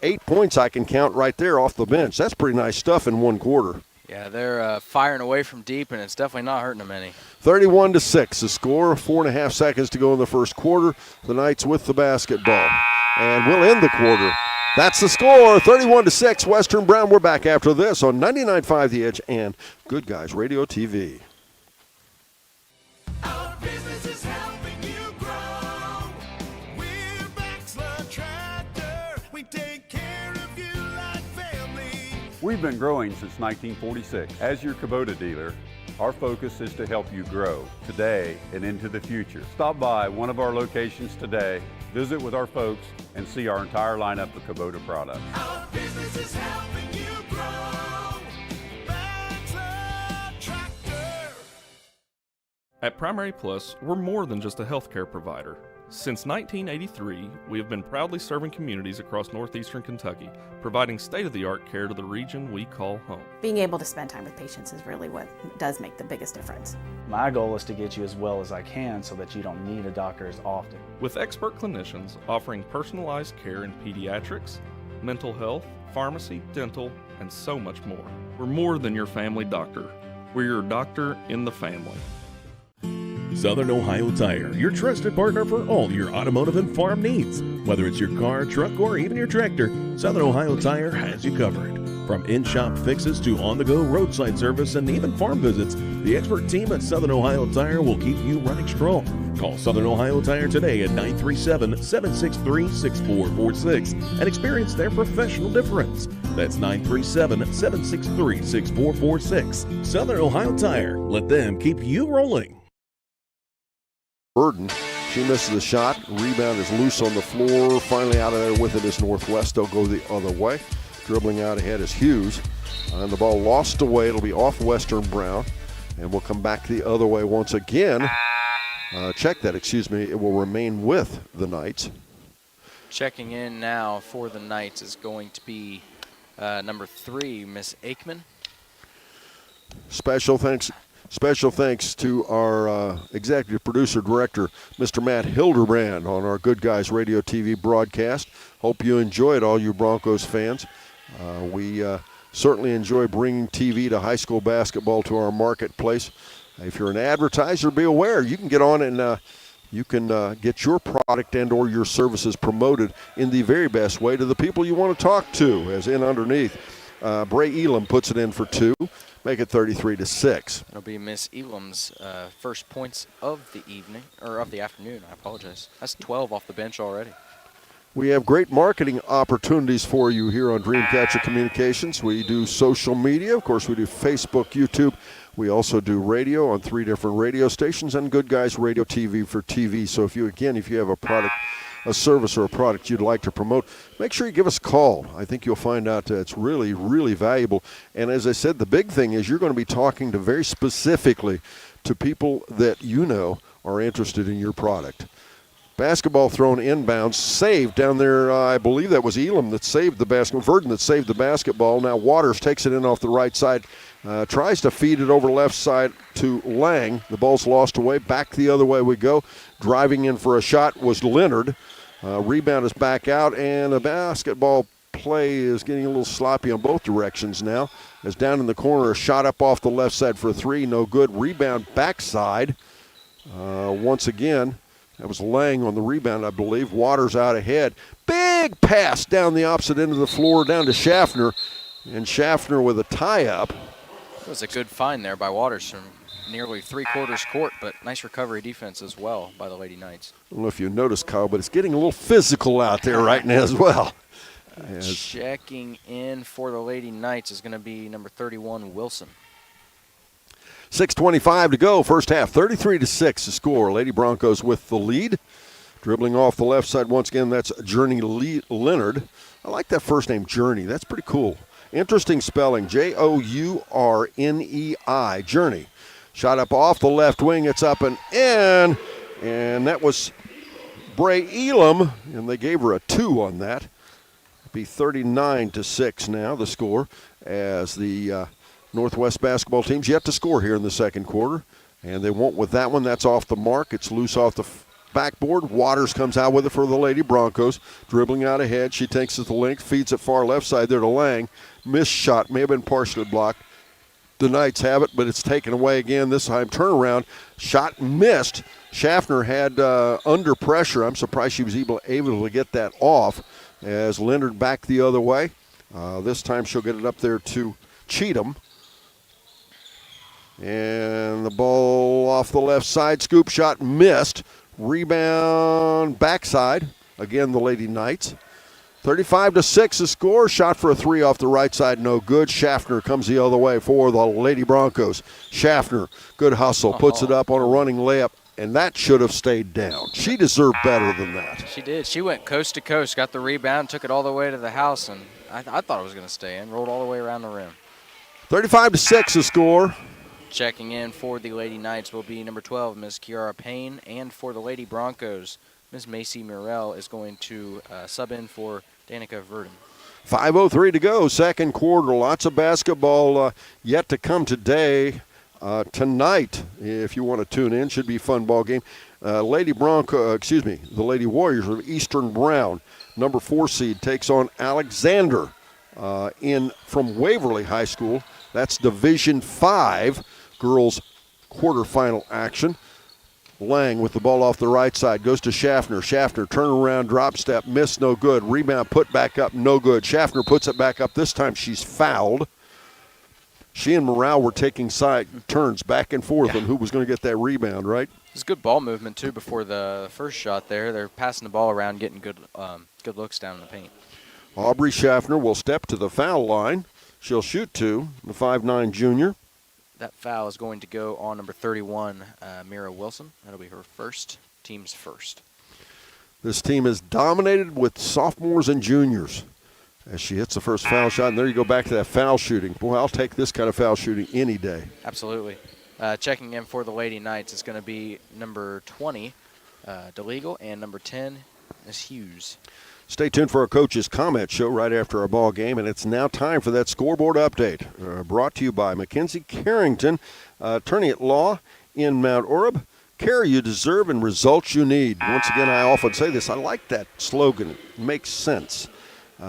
Speaker 1: 8 points I can count right there off the bench. That's pretty nice stuff in one quarter.
Speaker 15: Yeah, they're firing away from deep, and it's definitely not hurting them any.
Speaker 1: 31-6, the score. 4.5 seconds to go in the first quarter. The Knights with the basketball. And we'll end the quarter. That's the score, 31-6, Western Brown. We're back after this on 99.5 The Edge and Good Guys Radio TV.
Speaker 3: Our business is helping you grow. We're Baxler Tractor. We take care of you like family.
Speaker 2: We've been growing since 1946. As your Kubota dealer, Our focus is to help you grow today and into the future. Stop by one of our locations today, visit with our folks, and see our entire lineup of Kubota products.
Speaker 3: Our business is helping you grow. Bachelor Tractor.
Speaker 4: At Primary Plus, we're more than just a healthcare provider. Since 1983, we have been proudly serving communities across northeastern Kentucky, providing state-of-the-art care to the region we call home.
Speaker 5: Being able to spend time with patients is really what does make the biggest difference.
Speaker 6: My goal is to get you as well as I can so that you don't need a doctor as often.
Speaker 4: With expert clinicians offering personalized care in pediatrics, mental health, pharmacy, dental, and so much more. We're more than your family doctor. We're your doctor in the family.
Speaker 7: Southern Ohio Tire, your trusted partner for all your automotive and farm needs. Whether it's your car, truck, or even your tractor, Southern Ohio Tire has you covered. From in-shop fixes to on-the-go roadside service and even farm visits, the expert team at Southern Ohio Tire will keep you running strong. Call Southern Ohio Tire today at 937-763-6446 and experience their professional difference. That's 937-763-6446. Southern Ohio Tire. Let them keep you rolling.
Speaker 1: Burden, she misses the shot. Rebound is loose on the floor. Finally out of there with it is Northwest. They'll go the other way. Dribbling out ahead is Hughes. And the ball lost away. It'll be off Western Brown. And we'll come back the other way once again. Check that, excuse me. It will remain with the Knights.
Speaker 15: Checking in now for the Knights is going to be number 3, Miss Aikman.
Speaker 1: Special thanks to our executive producer director, Mr. Matt Hildebrand, on our Good Guys Radio TV broadcast. Hope you enjoy it, all you Broncos fans. We certainly enjoy bringing TV to high school basketball to our marketplace. If you're an advertiser, be aware you can get on and you can get your product and or your services promoted in the very best way to the people you want to talk to, as in underneath. Bray Elam puts it in for 2. Make it 33-6.
Speaker 15: It'll be Miss Elam's first points of the evening, or of the afternoon, I apologize. That's 12 off the bench already.
Speaker 1: We have great marketing opportunities for you here on Dreamcatcher Communications. We do social media. Of course, we do Facebook, YouTube. We also do radio on 3 different radio stations and Good Guys Radio TV for TV. So if you have a product, a service or a product you'd like to promote, make sure you give us a call. I think you'll find out it's really, really valuable. And as I said, the big thing is you're going to be talking to very specifically to people that you know are interested in your product. Basketball thrown inbounds, saved down there. I believe that was Elam that saved the basketball. Verdon that saved the basketball. Now Waters takes it in off the right side, tries to feed it over left side to Lang. The ball's lost away. Back the other way we go. Driving in for a shot was Leonard. Rebound is back out, and the basketball play is getting a little sloppy on both directions now. As down in the corner, a shot up off the left side for 3, no good. Rebound backside. Once again, that was Lang on the rebound, I believe. Waters out ahead. Big pass down the opposite end of the floor, down to Schaffner. And Schaffner with a tie-up.
Speaker 15: It was a good find there by Waters from nearly 3/4 court, but nice recovery defense as well by the Lady Knights.
Speaker 1: I don't know if you noticed, Kyle, but it's getting a little physical out there right now as well.
Speaker 15: Checking in for the Lady Knights is going to be number 31, Wilson.
Speaker 1: 6:25 to go, first half. 33-6 the score. Lady Broncos with the lead. Dribbling off the left side once again, that's Journey Leonard. I like that first name, Journey. That's pretty cool. Interesting spelling, Journei, Journey. Shot up off the left wing, it's up and in, and that was Bray Elam, and they gave her a 2 on that. It'll be 39-6 now, the score, as the Northwest basketball team's yet to score here in the second quarter, and they won't with that one. That's off the mark. It's loose off the backboard. Waters comes out with it for the Lady Broncos, dribbling out ahead. She takes it to length, feeds it far left side there to Lang. Missed shot, may have been partially blocked. The Knights have it, but it's taken away again. This time, turnaround. Shot missed. Schaffner had under pressure. I'm surprised she was able to get that off as Leonard back the other way. This time she'll get it up there to Cheatham. And the ball off the left side. Scoop shot missed. Rebound backside. Again, the Lady Knights. 35-6 the score. Shot for a three off the right side, no good. Schaffner comes the other way for the Lady Broncos. Schaffner, good hustle, puts it up on a running layup, and that should have stayed down. She deserved better than that.
Speaker 15: She did. She went coast to coast, got the rebound, took it all the way to the house, and I thought it was going to stay in. Rolled all the way around the rim.
Speaker 1: 35-6 the score.
Speaker 15: Checking in for the Lady Knights will be number 12, Miss Kiara Payne, and for the Lady Broncos, Miss Macy Murrell is going to sub in for Danica Verdon.
Speaker 1: 5:03 to go, second quarter. Lots of basketball yet to come today. Tonight, if you want to tune in, should be a fun ball game. The Lady Warriors of Eastern Brown, number 4 seed, takes on Alexander from Waverly High School. That's Division 5 girls quarterfinal action. Lang with the ball off the right side, goes to Schaffner. Schaffner, turnaround, drop step, miss, no good. Rebound, put back up, no good. Schaffner puts it back up. This time she's fouled. She and Morale were taking side turns back and forth on who was going to get that rebound, right?
Speaker 15: It's good ball movement, too, before the first shot there. They're passing the ball around, getting good looks down in the paint.
Speaker 1: Aubrey Schaffner will step to the foul line. She'll shoot two, the 5'9 junior.
Speaker 15: That foul is going to go on number 31, Mira Wilson. That'll be her team's first.
Speaker 1: This team is dominated with sophomores and juniors as she hits the first foul shot. And there you go, back to that foul shooting. Boy, I'll take this kind of foul shooting any day.
Speaker 15: Absolutely. Checking in for the Lady Knights is going to be number 20, DeLegal, and number 10 is Hughes.
Speaker 1: Stay tuned for our coach's comment show right after our ball game, and it's now time for that scoreboard update. Brought to you by Mackenzie Carrington, attorney at law in Mount Orab. Care you deserve and results you need. Once again, I often say this. I like that slogan. It makes sense.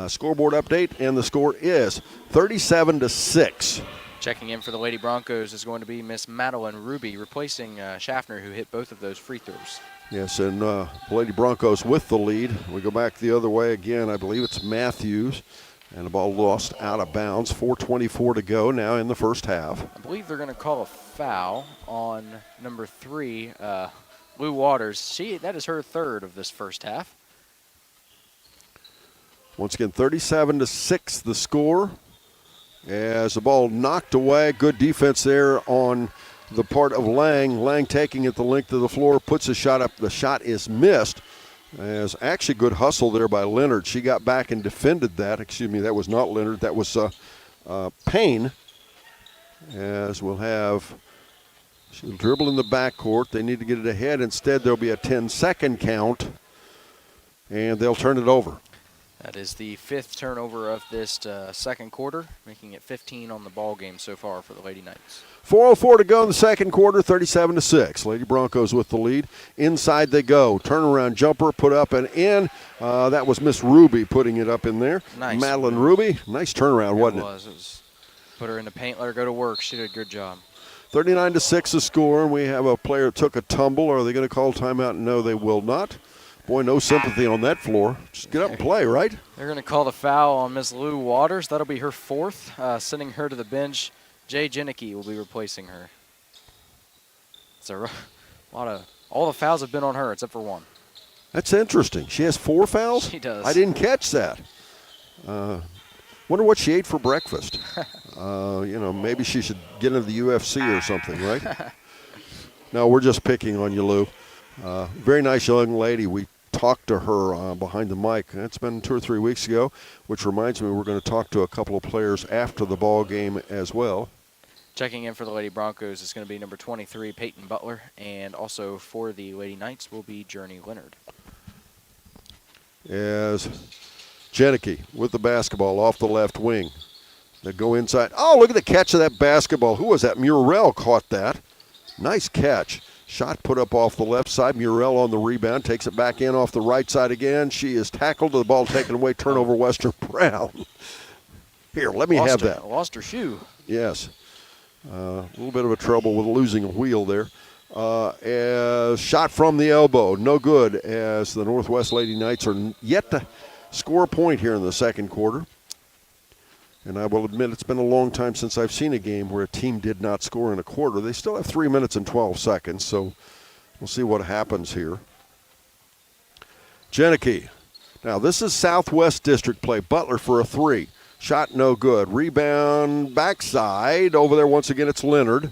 Speaker 1: Scoreboard update, and the score is 37-6.
Speaker 15: Checking in for the Lady Broncos is going to be Miss Madeline Ruby, replacing Schaffner, who hit both of those free throws.
Speaker 1: Yes, and Lady Broncos with the lead. We go back the other way again. I believe it's Matthews, and the ball lost out of bounds. 4:24 to go now in the first half.
Speaker 15: I believe they're going to call a foul on number 3, Lou Waters. That is her third of this first half.
Speaker 1: Once again, 37-6 the score. As the ball knocked away, good defense there on the part of Lang. Lang taking it the length of the floor, puts a shot up. The shot is missed. As actually good hustle there by Leonard. She got back and defended that. Excuse me, that was not Leonard. That was Payne. As we'll have, she'll dribble in the backcourt. They need to get it ahead. Instead, there'll be a 10-second count, and they'll turn it over.
Speaker 15: That is the 5th turnover of this second quarter, making it 15 on the ball game so far for the Lady Knights.
Speaker 1: 4:04 to go in the second quarter, 37-6. Lady Broncos with the lead. Inside they go. Turnaround jumper, put up and in. That was Miss Ruby putting it up in there.
Speaker 15: Nice.
Speaker 1: Madeline Ruby. Nice turnaround, wasn't it?
Speaker 15: It was. Put her in the paint, let her go to work. She did a good job.
Speaker 1: 39-6 the score, and we have a player took a tumble. Are they going to call timeout? No, they will not. Boy, no sympathy on that floor. Just get up and play, right?
Speaker 15: They're going to call the foul on Miss Lou Waters. That'll be her 4th, sending her to the bench. Jay Janicki will be replacing her. It's a lot of all the fouls have been on her except for one.
Speaker 1: That's interesting. She has 4 fouls?
Speaker 15: She does.
Speaker 1: I didn't catch that. Wonder what she ate for breakfast. Maybe she should get into the UFC or something, right? No, we're just picking on you, Lou. Very nice young lady. We talked to her behind the mic. It's been 2 or 3 weeks ago, which reminds me we're going to talk to a couple of players after the ball game as well.
Speaker 15: Checking in for the Lady Broncos is going to be number 23, Peyton Butler, and also for the Lady Knights will be Journey Leonard.
Speaker 1: As Janicki with the basketball off the left wing. They go inside. Oh, look at the catch of that basketball. Who was that? Murrell caught that. Nice catch. Shot put up off the left side. Murrell on the rebound. Takes it back in off the right side again. She is tackled. The ball taken away. Turnover Western Brown. Here, let me have that.
Speaker 15: Lost her shoe.
Speaker 1: Yes. A little bit of a trouble with losing a wheel there. As shot from the elbow. No good as the Northwest Lady Knights are yet to score a point here in the second quarter. And I will admit it's been a long time since I've seen a game where a team did not score in a quarter. They still have 3 minutes and 12 seconds, so we'll see what happens here. Janicki Now, this is Southwest District play. Butler for a 3. Shot no good. Rebound backside. Over there once again, it's Leonard.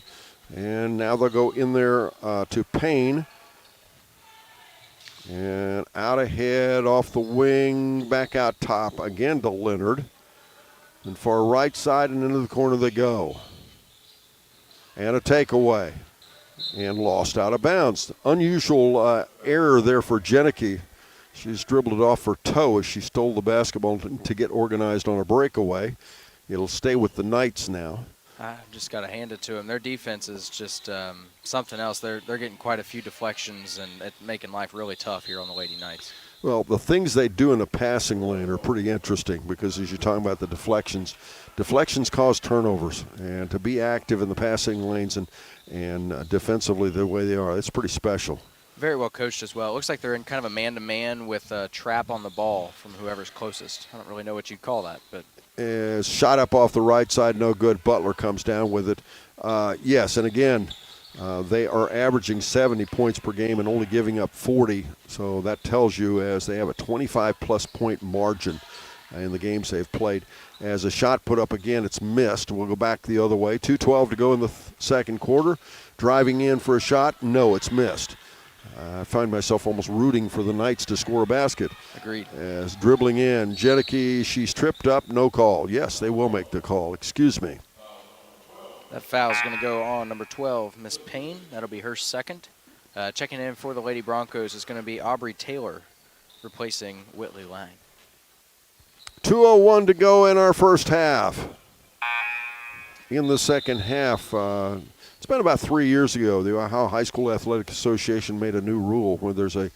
Speaker 1: And now they'll go in there to Payne. And out ahead, off the wing, back out top again to Leonard. And far right side and into the corner they go. And a takeaway. And lost out of bounds. Unusual error there for Jenicky. She's dribbled it off her toe as she stole the basketball to get organized on a breakaway. It'll stay with the Knights now.
Speaker 15: I've just got to hand it to them. Their defense is just something else. They're getting quite a few deflections and making life really tough here on the Lady Knights.
Speaker 1: Well, the things they do in the passing lane are pretty interesting because as you're talking about the deflections cause turnovers. And to be active in the passing lanes and defensively the way they are, it's pretty special.
Speaker 15: Very well coached as well. It looks like they're in kind of a man-to-man with a trap on the ball from whoever's closest. I don't really know what you'd call that, but
Speaker 1: is shot up off the right side, no good. Butler comes down with it. Yes, and again, they are averaging 70 points per game and only giving up 40. So that tells you as they have a 25-plus point margin in the games they've played. As a shot put up again, it's missed. We'll go back the other way. 2:12 to go in the second quarter. Driving in for a shot, no, it's missed. I find myself almost rooting for the Knights to score a basket.
Speaker 15: Agreed.
Speaker 1: As dribbling in, Jenicky, she's tripped up, no call. Yes, they will make the call. Excuse me.
Speaker 15: that foul is going to go on number 12, Miss Payne. That'll be her second. Checking in for the Lady Broncos is going to be Aubrey Taylor, replacing Whitley Lang.
Speaker 1: 2:01 to go in our first half. In the second half, it's been about 3 years ago, the Ohio High School Athletic Association made a new rule where there's a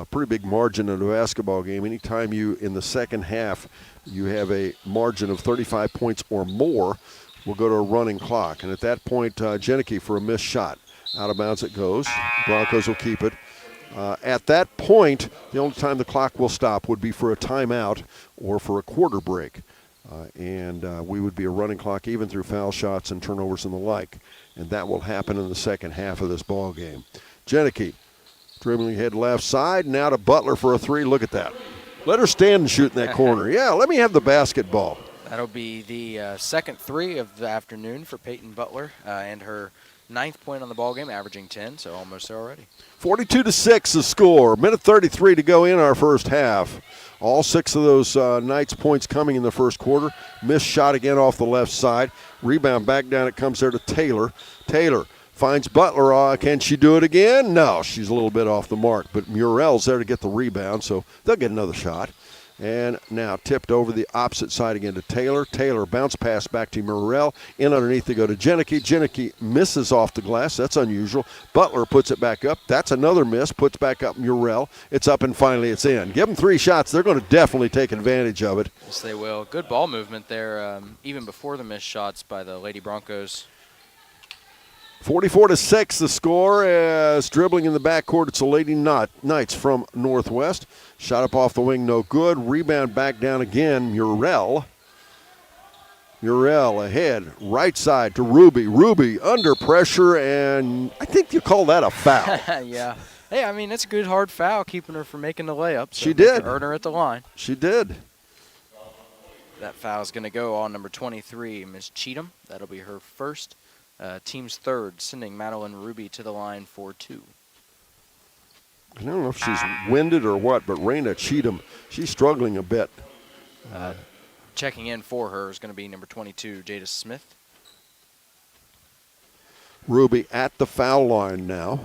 Speaker 1: pretty big margin in a basketball game. Anytime you, in the second half, you have a margin of 35 points or more, we'll go to a running clock. And at that point, Jenicky for a missed shot. Out of bounds it goes. Broncos will keep it. At that point, the only time the clock will stop would be for a timeout or for a quarter break. And we would be a running clock even through foul shots and turnovers and the like. And that will happen in the second half of this ball game. Jenicky dribbling ahead left side. Now to Butler for a three. Look at that. Let her stand and shoot in that corner. Yeah, let me have the basketball.
Speaker 15: That'll be the second three of the afternoon for Peyton Butler and her 9th point on the ball game, averaging 10, so almost there already.
Speaker 1: 42-6 the score. Minute 33 to go in our first half. All 6 of those Knights points coming in the first quarter. Missed shot again off the left side. Rebound back down. It comes there to Taylor. Taylor finds Butler. Can she do it again? No, she's a little bit off the mark. But Murrell's there to get the rebound, so they'll get another shot. And now tipped over the opposite side again to Taylor. Taylor bounce pass back to Murrell. In underneath they go to Jenicky. Jenicky misses off the glass. That's unusual. Butler puts it back up. That's another miss. Puts back up Murrell. It's up and finally it's in. Give them 3 shots. They're going to definitely take advantage of it.
Speaker 15: Yes, they will. Good ball movement there, even before the missed shots by the Lady Broncos.
Speaker 1: 44-6 the score as dribbling in the backcourt. It's the Lady Knights from Northwest. Shot up off the wing, no good. Rebound back down again. Murrell ahead, right side to Ruby. Ruby under pressure, and I think you call that a foul.
Speaker 15: Yeah. Hey, I mean, it's a good hard foul, keeping her from making the layup. So
Speaker 1: she did.
Speaker 15: Earn her at the line.
Speaker 1: She did.
Speaker 15: That foul is going to go on number 23, Miss Cheatham. That'll be her first. Team's third, sending Madeline Ruby to the line for 2.
Speaker 1: I don't know if she's winded or what, but Raina Cheatham, she's struggling a bit.
Speaker 15: Checking in for her is going to be number 22, Jada Smith.
Speaker 1: Ruby at the foul line now.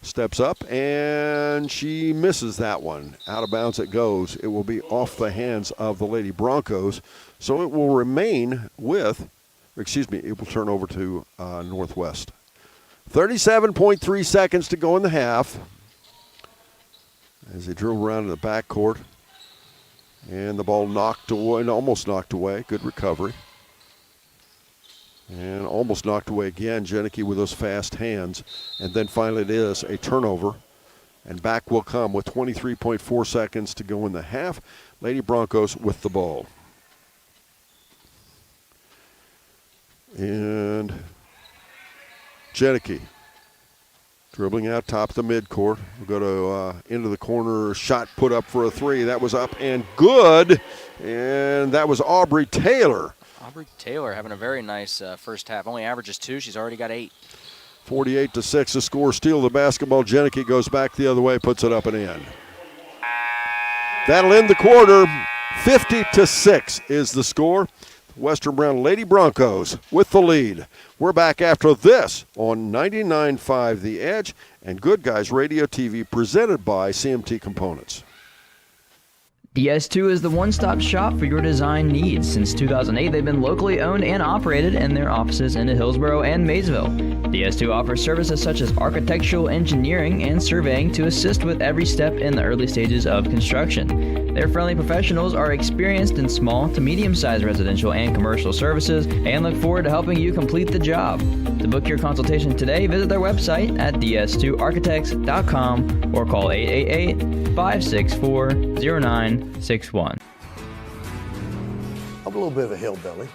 Speaker 1: Steps up, and she misses that one. Out of bounds it goes. It will be off the hands of the Lady Broncos, so it will remain with, it will turn over to Northwest. 37.3 seconds to go in the half. As they dribble around in the backcourt. And the ball knocked away, almost knocked away. Good recovery. And almost knocked away again. Jenicky with those fast hands. And then finally it is a turnover. And back will come with 23.4 seconds to go in the half. Lady Broncos with the ball. And Jenicky Dribbling out top of the midcourt. We'll go to into the corner, shot put up for a three. That was up and good, and that was Aubrey Taylor.
Speaker 15: Aubrey Taylor having a very nice first half. Only averages 2. She's already got 8.
Speaker 1: 48-6 the score. Steal the basketball. Jenneke goes back the other way, puts it up and in. That'll end the quarter. 50-6 is the score. Western Brown Lady Broncos with the lead. We're back after this on 99.5 The Edge and Good Guys Radio TV, presented by CMT Components.
Speaker 8: DS2 is the one-stop shop for your design needs. Since 2008, they've been locally owned and operated in their offices in Hillsborough and Maysville. DS2 offers services such as architectural engineering and surveying to assist with every step in the early stages of construction. Their friendly professionals are experienced in small to medium-sized residential and commercial services and look forward to helping you complete the job. To book your consultation today, visit their website at ds2architects.com or call 888-564-0961.
Speaker 9: I'm a little bit of a hillbilly.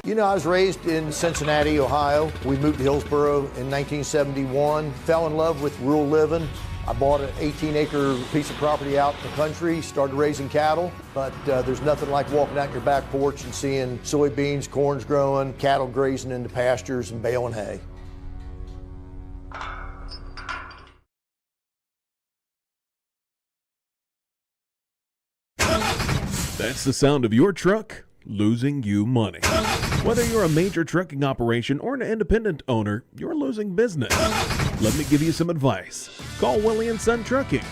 Speaker 9: You know, I was raised in Cincinnati, Ohio. We moved to Hillsborough in 1971, fell in love with rural living. I bought an 18-acre piece of property out in the country, started raising cattle, but there's nothing like walking out your back porch and seeing soybeans, corn's growing, cattle grazing in the pastures and baling hay.
Speaker 7: That's the sound of your truck losing you money. Whether you're a major trucking operation or an independent owner, you're losing business. Let me give you some advice. Call Willie & Son Trucking.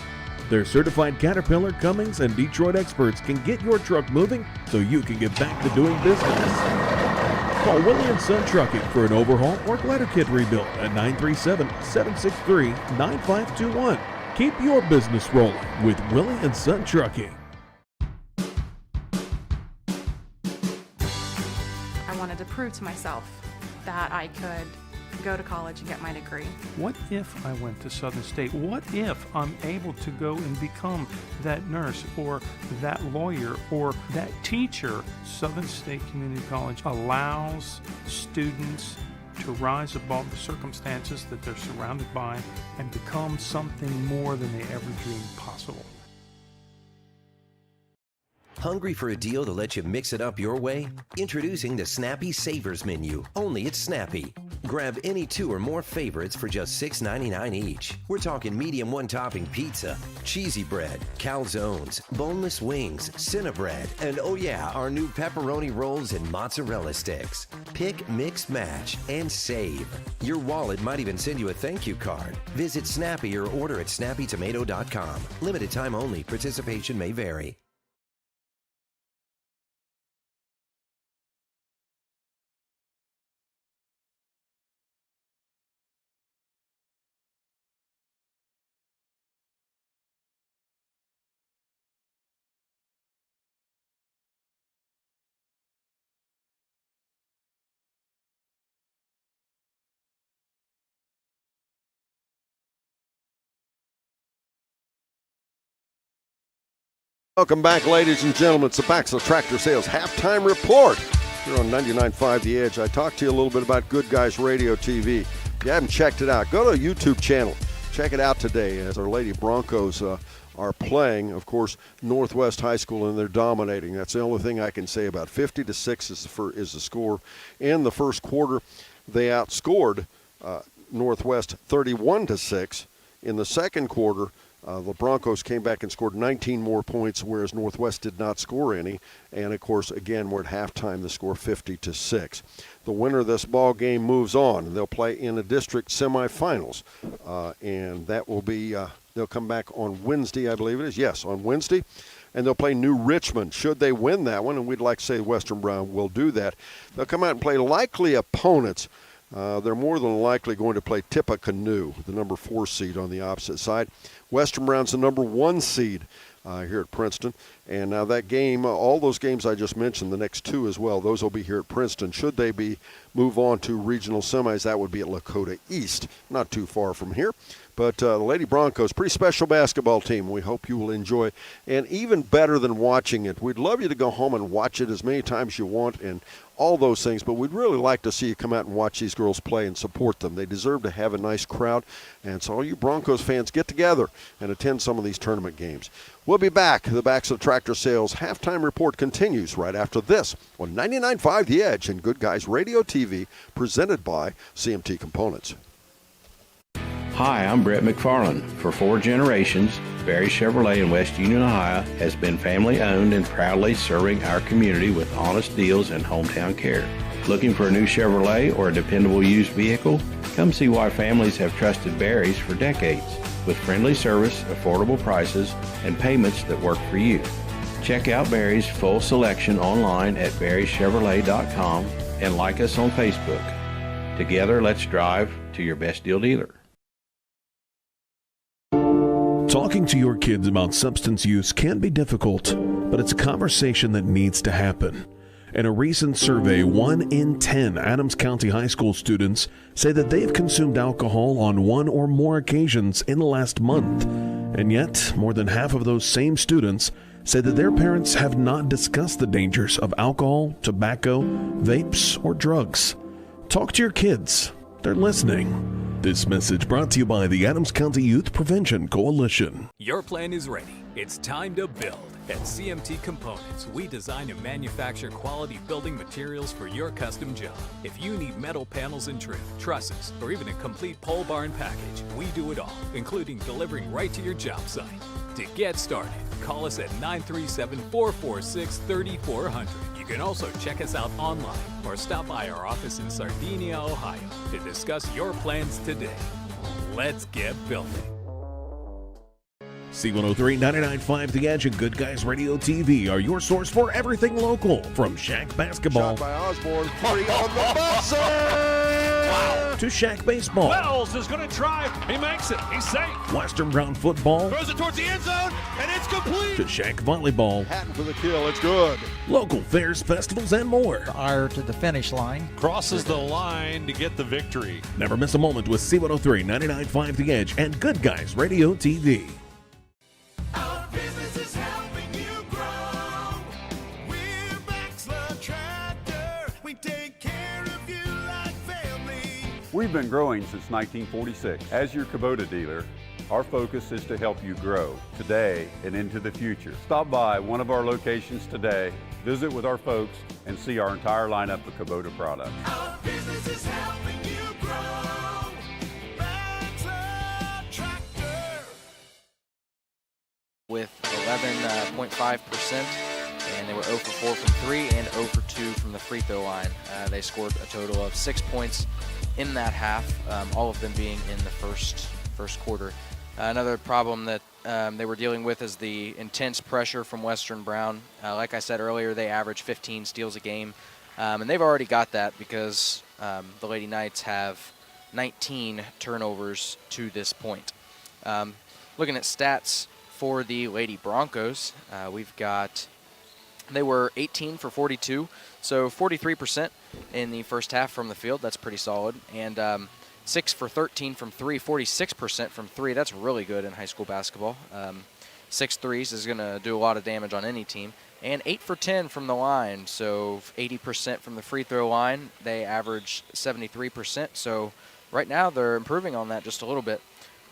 Speaker 7: Their certified Caterpillar, Cummins, and Detroit experts can get your truck moving so you can get back to doing business. Call Willie & Son Trucking for an overhaul or glider kit rebuild at 937-763-9521. Keep your business rolling with Willie & Son Trucking.
Speaker 10: To prove to myself that I could go to college and get my degree.
Speaker 11: What if I went to Southern State? What if I'm able to go and become that nurse or that lawyer or that teacher? Southern State Community College allows students to rise above the circumstances that they're surrounded by and become something more than they ever dreamed possible.
Speaker 12: Hungry for a deal to let you mix it up your way? Introducing the Snappy Savers Menu, only at Snappy. Grab any 2 or more favorites for just $6.99 each. We're talking medium one-topping pizza, cheesy bread, calzones, boneless wings, Cinnabread, and oh yeah, our new pepperoni rolls and mozzarella sticks. Pick, mix, match, and save. Your wallet might even send you a thank you card. Visit Snappy or order at snappytomato.com. Limited time only. Participation may vary.
Speaker 1: Welcome back, ladies and gentlemen. It's the Baxter Tractor Sales Halftime Report here on 99.5 The Edge. I talked to you a little bit about Good Guys Radio TV. If you haven't checked it out, go to a YouTube channel. Check it out today as our Lady Broncos are playing, of course, Northwest High School, and they're dominating. That's the only thing I can say about 50-6 is the score. In the first quarter, they outscored Northwest 31-6. In the second quarter, the Broncos came back and scored 19 more points, whereas Northwest did not score any. And, of course, again, we're at halftime, the score 50-6. The winner of this ball game moves on. They'll play in the district semifinals, and that will be they'll come back on Wednesday, I believe it is. Yes, on Wednesday. And they'll play New Richmond should they win that one, and we'd like to say Western Brown will do that. They'll come out and play likely opponents. They're more than likely going to play Tippecanoe, the number 4 seed on the opposite side. Western Brown's the number 1 seed here at Princeton. And now that game, all those games I just mentioned, the next 2 as well, those will be here at Princeton. Should they move on to regional semis, that would be at Lakota East, not too far from here. But the Lady Broncos, pretty special basketball team. We hope you will enjoy. And even better than watching it, we'd love you to go home and watch it as many times as you want and all those things. But we'd really like to see you come out and watch these girls play and support them. They deserve to have a nice crowd. And so all you Broncos fans, get together and attend some of these tournament games. We'll be back. The Backs of Tractor Sales halftime report continues right after this on 99.5 The Edge and Good Guys Radio TV, presented by CMT Components.
Speaker 13: Hi, I'm Brett McFarland. For 4 generations, Barry Chevrolet in West Union, Ohio has been family owned and proudly serving our community with honest deals and hometown care. Looking for a new Chevrolet or a dependable used vehicle? Come see why families have trusted Barry's for decades, with friendly service, affordable prices, and payments that work for you. Check out Barry's full selection online at barrychevrolet.com and like us on Facebook. Together, let's drive to your best deal dealer.
Speaker 7: Talking to your kids about substance use can be difficult, but it's a conversation that needs to happen. In a recent survey, 1 in 10 Adams County high school students say that they've consumed alcohol on 1 or more occasions in the last month. And yet, more than half of those same students say that their parents have not discussed the dangers of alcohol, tobacco, vapes, or drugs. Talk to your kids. They're listening. This message brought to you by the Adams County Youth Prevention Coalition.
Speaker 14: Your plan is ready. It's time to build. At CMT Components, we design and manufacture quality building materials for your custom job. If you need metal panels and trim, trusses, or even a complete pole barn package, we do it all, including delivering right to your job site. To get started, call us at 937-446-3400. You can also check us out online or stop by our office in Sardinia, Ohio to discuss your plans today. Let's get building.
Speaker 7: C103, 99.5 The Edge, and Good Guys Radio TV are your source for everything local, from Shack basketball
Speaker 1: Shot by Osborne, 3 on the buzzer!
Speaker 7: to Shack baseball,
Speaker 16: Wells is going to drive. He makes it. He's safe.
Speaker 7: Western Brown football,
Speaker 16: Throws it towards the end zone, and it's complete.
Speaker 7: to Shack volleyball,
Speaker 1: Hatton for the kill, it's good.
Speaker 7: local fairs, festivals, and more.
Speaker 17: Ire to the finish line.
Speaker 16: Crosses the line to get the victory.
Speaker 7: Never miss a moment with C103, 99.5 The Edge, and Good Guys Radio TV.
Speaker 3: Our business is helping you grow. We're Baxter Tractor. We take care of you like family.
Speaker 2: We've been growing since 1946. As your Kubota dealer, our focus is to help you grow today and into the future. Stop by one of our locations today, visit with our folks, and see our entire lineup of Kubota products.
Speaker 3: Our business is helping you grow. Baxter Tractor.
Speaker 15: With 11.5%, and they were 0 for 4 from 3 and 0 for 2 from the free throw line. They scored a total of 6 points in that half, all of them being in the first quarter. Another problem that they were dealing with is the intense pressure from Western Brown. Like I said earlier, they average 15 steals a game, and they've already got that because the Lady Knights have 19 turnovers to this point. Looking at stats for the Lady Broncos, they were 18 for 42, so 43% in the first half from the field. That's pretty solid. And 6 for 13 from 3, 46% from 3. That's really good in high school basketball. 6 threes is going to do a lot of damage on any team. And 8 for 10 from the line, so 80% from the free throw line. They average 73%, so right now they're improving on that just a little bit.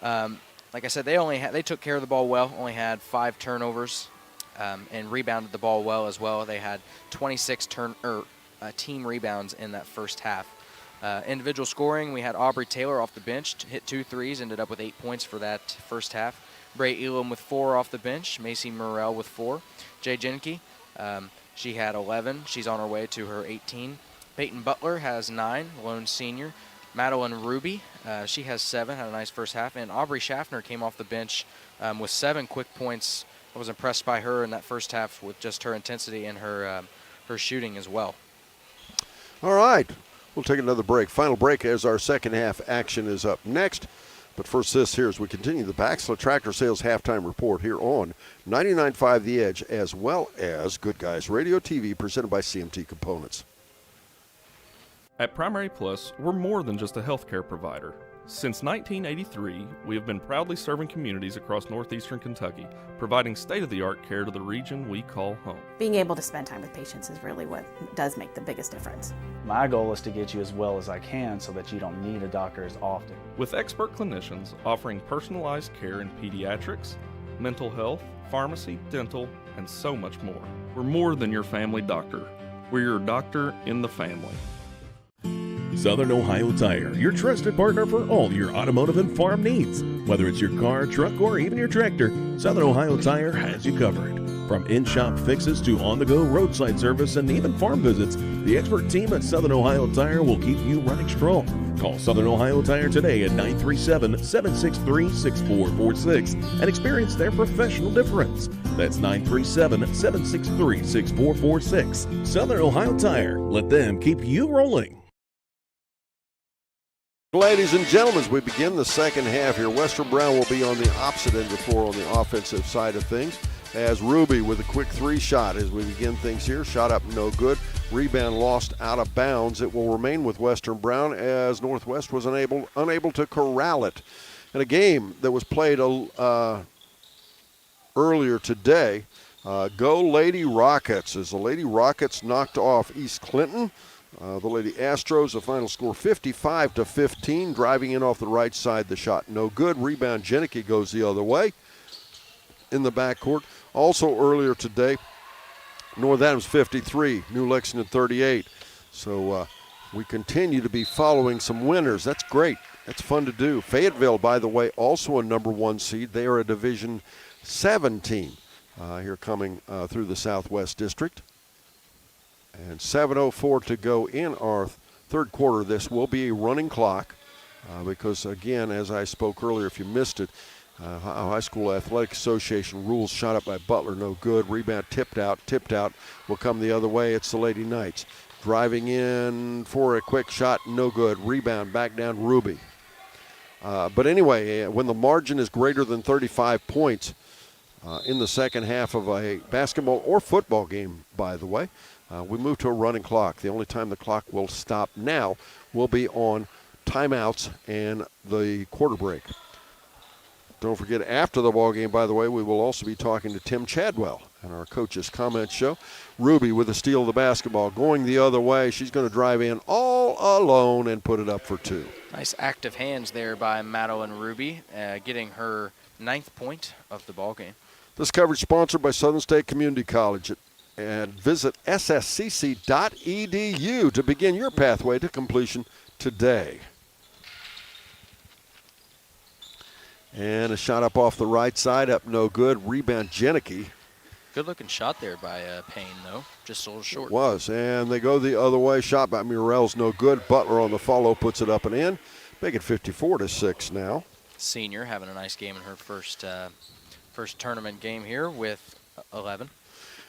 Speaker 15: Like I said, they took care of the ball well, only had 5 turnovers, and rebounded the ball well as well. They had 26 team rebounds in that first half. Individual scoring, we had Aubrey Taylor off the bench, hit 2 threes, ended up with 8 points for that first half. Bray Elam with 4 off the bench, Macy Morrell with 4. Jay Jenke, she had 11. She's on her way to her 18. Peyton Butler has 9, lone senior. Madeline Ruby, she has 7, had a nice first half. And Aubrey Schaffner came off the bench with 7 quick points. I was impressed by her in that first half with just her intensity and her shooting as well.
Speaker 1: All right, we'll take another break. Final break as our second half action is up next. But first this here as we continue the Baxter Tractor Sales halftime report here on 99.5 The Edge, as well as Good Guys Radio TV, presented by CMT Components.
Speaker 4: At Primary Plus, we're more than just a healthcare provider. Since 1983, we have been proudly serving communities across northeastern Kentucky, providing state-of-the-art care to the region we call home.
Speaker 5: Being able to spend time with patients is really what does make the biggest difference.
Speaker 6: My goal is to get you as well as I can so that you don't need a doctor as often.
Speaker 4: With expert clinicians offering personalized care in pediatrics, mental health, pharmacy, dental, and so much more. We're more than your family doctor. We're your doctor in the family.
Speaker 7: Southern Ohio Tire, your trusted partner for all your automotive and farm needs. Whether it's your car, truck, or even your tractor, Southern Ohio Tire has you covered. From in-shop fixes to on-the-go roadside service and even farm visits, the expert team at Southern Ohio Tire will keep you running strong. Call Southern Ohio Tire today at 937-763-6446 and experience their professional difference. That's 937-763-6446. Southern Ohio Tire. Let them keep you rolling.
Speaker 1: Ladies and gentlemen, as we begin the second half here, Western Brown will be on the opposite end of the floor on the offensive side of things, as Ruby with a quick three shot as we begin things here. Shot up, no good. Rebound lost out of bounds. It will remain with Western Brown as Northwest was unable to corral it. In a game that was played earlier today, go Lady Rockets, as the Lady Rockets knocked off East Clinton. The Lady Astros, the final score 55-15, driving in off the right side. The shot no good. Rebound, Jenneke goes the other way in the backcourt. Also earlier today, North Adams 53, New Lexington 38. So we continue to be following some winners. That's great. That's fun to do. Fayetteville, by the way, also a number 1 seed. They are a Division 7 team here coming through the Southwest District. And 7:04 to go in our third quarter. This will be a running clock because, again, as I spoke earlier, if you missed it, Ohio High School Athletic Association rules shot up by Butler, no good. Rebound tipped out, will come the other way. It's the Lady Knights. Driving in for a quick shot, no good. Rebound back down Ruby. But anyway, when the margin is greater than 35 points in the second half of a basketball or football game, by the way, we move to a running clock. The only time the clock will stop now will be on timeouts and the quarter break. Don't forget, after the ball game, by the way, we will also be talking to Tim Chadwell on our Coach's Comment Show. Ruby with the steal of the basketball, going the other way. She's going to drive in all alone and put it up for 2.
Speaker 15: Nice active hands there by Madeline Ruby, getting her 9th point of the ball game.
Speaker 1: This coverage sponsored by Southern State Community College. And visit sscc.edu to begin your pathway to completion today. And a shot up off the right side, up no good. Rebound, Jenneke.
Speaker 15: Good looking shot there by Payne, though. Just a little short.
Speaker 1: It was, and they go the other way. Shot by Murrell's no good. Butler on the follow puts it up and in. Make it 54-6 now.
Speaker 15: Senior having a nice game in her first tournament game here with 11.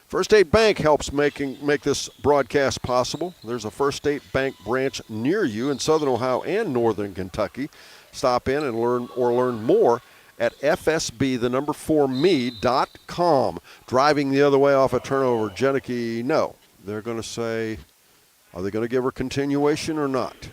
Speaker 1: First State Bank helps make this broadcast possible. There's a First State Bank branch near you in Southern Ohio and Northern Kentucky. Stop in and learn more at fsb4me.com. Driving the other way off a turnover, Jenneke, no. They're going to say, are they going to give her continuation or not?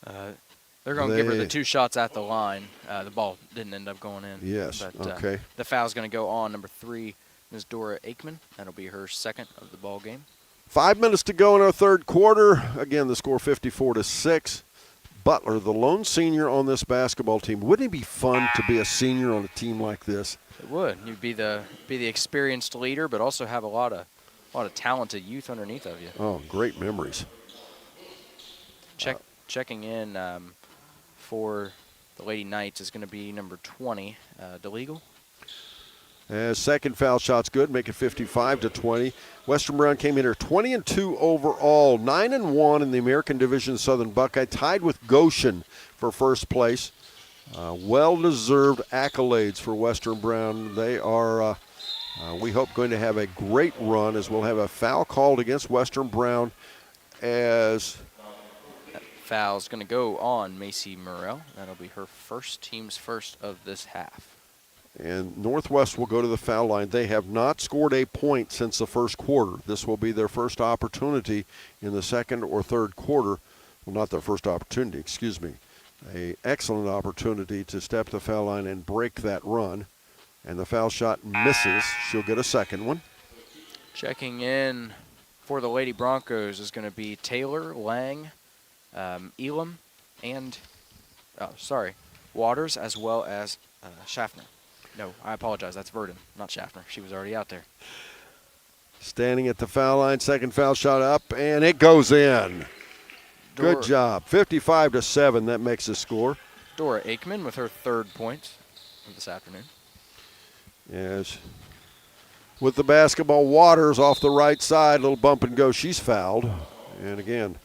Speaker 15: They're going to give her the 2 shots at the line. The ball didn't end up going in.
Speaker 1: Yes,
Speaker 15: but,
Speaker 1: okay.
Speaker 15: The foul's going to go on number 3. Ms. Dora Aikman. That'll be her 2nd of the ball game.
Speaker 1: 5 minutes to go in our third quarter. Again, the score 54-6. Butler, the lone senior on this basketball team. Wouldn't it be fun to be a senior on a team like this?
Speaker 15: It would. You'd be the experienced leader, but also have a lot of talented youth underneath of you.
Speaker 1: Oh, great memories.
Speaker 15: Checking in for the Lady Knights is going to be number 20, DeLegal.
Speaker 1: As second foul shot's good, make it 55-20. Western Brown came in here 20-2 overall, 9-1 in the American Division Southern Buckeye, tied with Goshen for first place. Well-deserved accolades for Western Brown. They are, we hope, going to have a great run, as we'll have a foul called against Western Brown as
Speaker 15: that foul's going to go on Macy Murrell. That'll be her team's first of this half.
Speaker 1: And Northwest will go to the foul line. They have not scored a point since the first quarter. This will be their first opportunity in the second or third quarter. Well, not their first opportunity, excuse me. An excellent opportunity to step the foul line and break that run. And the foul shot misses. She'll get a second one.
Speaker 15: Checking in for the Lady Broncos is going to be Taylor, Lang, Elam, and, Waters, as well as Schaffner. No, I apologize. That's Verdon, not Schaffner. She was already out there.
Speaker 1: Standing at the foul line, second foul shot up, and it goes in. Good job. 55-7, that makes the score.
Speaker 15: Dora Aikman with her third point of this afternoon.
Speaker 1: Yes. With the basketball, Waters off the right side, little bump and go. She's fouled. And again,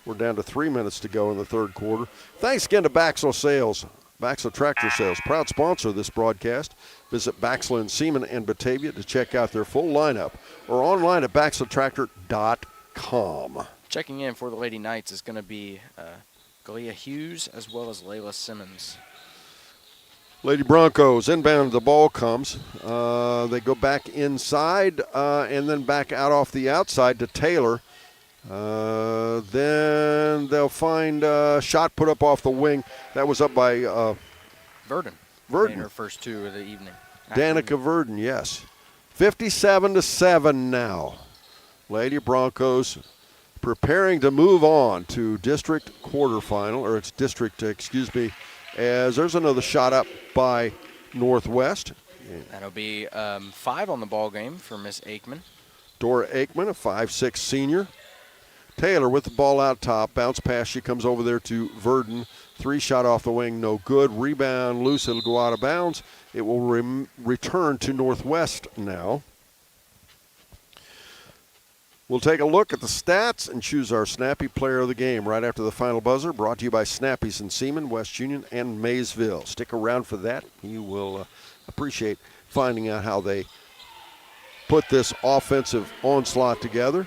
Speaker 1: we're down to 3 minutes to go in the third quarter. Thanks again to Baxel Sales. Baxel Tractor Sales, proud sponsor of this broadcast. Visit Baxel in Seaman and Batavia to check out their full lineup or online at baxeltractor.com.
Speaker 15: Checking in for the Lady Knights is going to be Galia Hughes as well as Layla Simmons.
Speaker 1: Lady Broncos inbound, the ball comes. They go back inside and then back out off the outside to Taylor. Then they'll find a shot put up off the wing. That was up by
Speaker 15: Verdon.
Speaker 1: Verdon.
Speaker 15: Her first two of the evening.
Speaker 1: Danica Verdon, yes. 57-7 now. Lady Broncos preparing to move on to district quarterfinal, or it's district, as there's another shot up by Northwest.
Speaker 15: That'll be 5 on the ball game for Miss Aikman.
Speaker 1: Dora Aikman, a 5'6" senior. Taylor with the ball out top, bounce pass, she comes over there to Verdon. 3 shot off the wing, no good. Rebound loose, it'll go out of bounds. It will return to Northwest now. We'll take a look at the stats and choose our Snappy Player of the Game right after the final buzzer, brought to you by Snappies in Seaman, West Union, and Maysville. Stick around for that. You will appreciate finding out how they put this offensive onslaught together.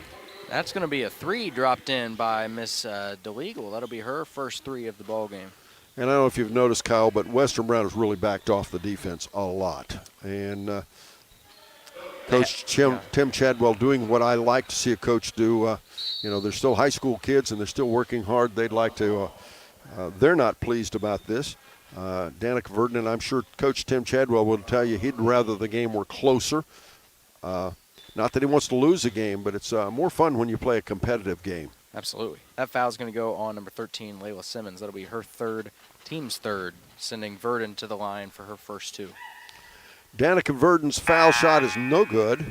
Speaker 15: That's going to be a 3 dropped in by Miss DeLegal. That'll be her first 3 of the ball game.
Speaker 1: And I don't know if you've noticed, Kyle, but Western Brown has really backed off the defense a lot. And Coach Tim Chadwell doing what I like to see a coach do. They're still high school kids and they're still working hard. They'd like to, they're not pleased about this. Danica Verdon, and I'm sure Coach Tim Chadwell will tell you he'd rather the game were closer. Not that he wants to lose a game, but it's more fun when you play a competitive game.
Speaker 15: Absolutely. That foul's going to go on number 13, Layla Simmons. That'll be her third, team's third, sending Verdon to the line for her first 2.
Speaker 1: Danica Verdon's foul shot is no good.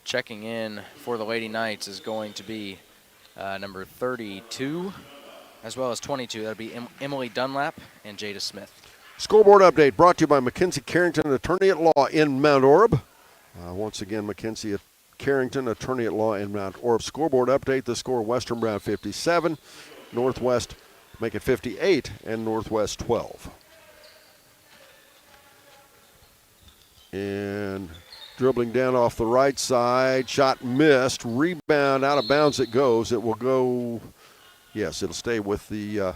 Speaker 15: Checking in for the Lady Knights is going to be number 32, as well as 22. That'll be Emily Dunlap and Jada Smith.
Speaker 1: Scoreboard update brought to you by Mackenzie Carrington, attorney at law in Mount Orab. Once again, Mackenzie Carrington, attorney at law in Mount Orab. Scoreboard update, the score: Western Brown 57, Northwest make it 58, and Northwest 12. And dribbling down off the right side, shot missed, rebound, out of bounds it goes. It will go, yes, it'll stay with the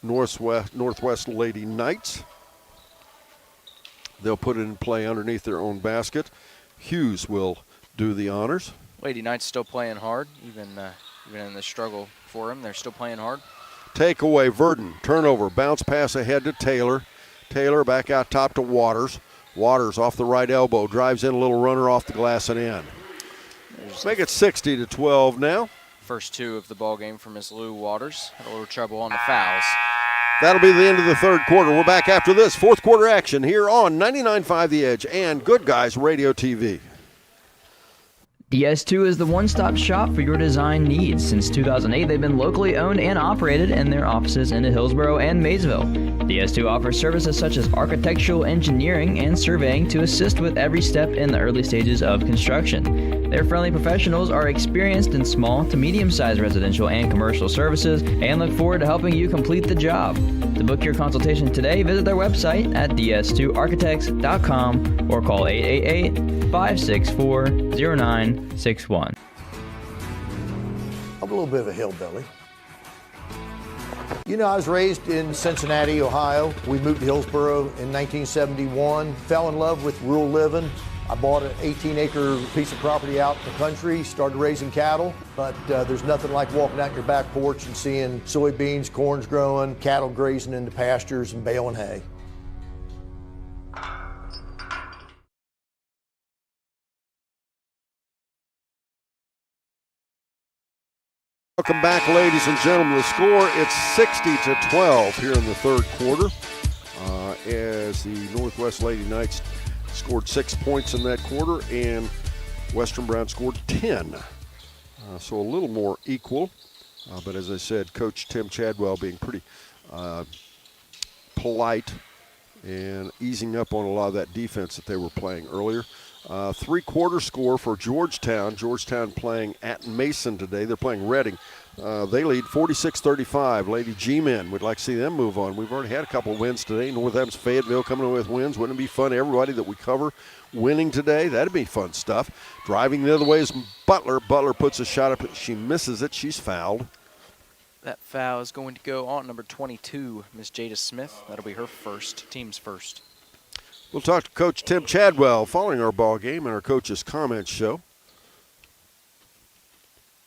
Speaker 1: Northwest Lady Knights. They'll put it in play underneath their own basket. Hughes will do the honors.
Speaker 15: Lady Knights still playing hard, even in the struggle for them. They're still playing hard.
Speaker 1: Takeaway, Verdon, turnover, bounce pass ahead to Taylor. Taylor back out top to Waters. Waters off the right elbow, drives in a little runner off the glass and in. Make it 60-12 now.
Speaker 15: First 2 of the ball game for Miss Lou Waters. Had a little trouble on the fouls.
Speaker 1: That'll be the end of the third quarter. We're back after this fourth quarter action here on 99.5 The Edge and Good Guys Radio TV.
Speaker 8: DS2 is the one-stop shop for your design needs. Since 2008, they've been locally owned and operated in their offices in Hillsborough and Maysville. DS2 offers services such as architectural engineering and surveying to assist with every step in the early stages of construction. Their friendly professionals are experienced in small to medium-sized residential and commercial services and look forward to helping you complete the job. To book your consultation today, visit their website at ds2architects.com or call 888-564-0961.
Speaker 9: I'm a little bit of a hillbilly. I was raised in Cincinnati, Ohio. We moved to Hillsborough in 1971, fell in love with rural living. I bought an 18-acre piece of property out in the country, started raising cattle, but there's nothing like walking out your back porch and seeing soybeans, corn's growing, cattle grazing in the pastures and baling hay.
Speaker 1: Welcome back, ladies and gentlemen. The score, it's 60-12 here in the third quarter as the Northwest Lady Knights scored 6 points in that quarter and Western Brown scored 10. So a little more equal. But as I said, Coach Tim Chadwell being pretty polite and easing up on a lot of that defense that they were playing earlier. Three-quarter score for Georgetown. Georgetown playing at Mason today. They're playing Reading. They lead 46-35. Lady G-Men, we'd like to see them move on. We've already had a couple wins today. North Adams Fayetteville coming in with wins. Wouldn't it be fun? Everybody that we cover winning today. That'd be fun stuff. Driving the other way is Butler. Butler puts a shot up. She misses it. She's fouled.
Speaker 15: That foul is going to go on number 22, Miss Jada Smith. That'll be her first, team's first.
Speaker 1: We'll talk to Coach Tim Chadwell following our ball game and our coach's comments show.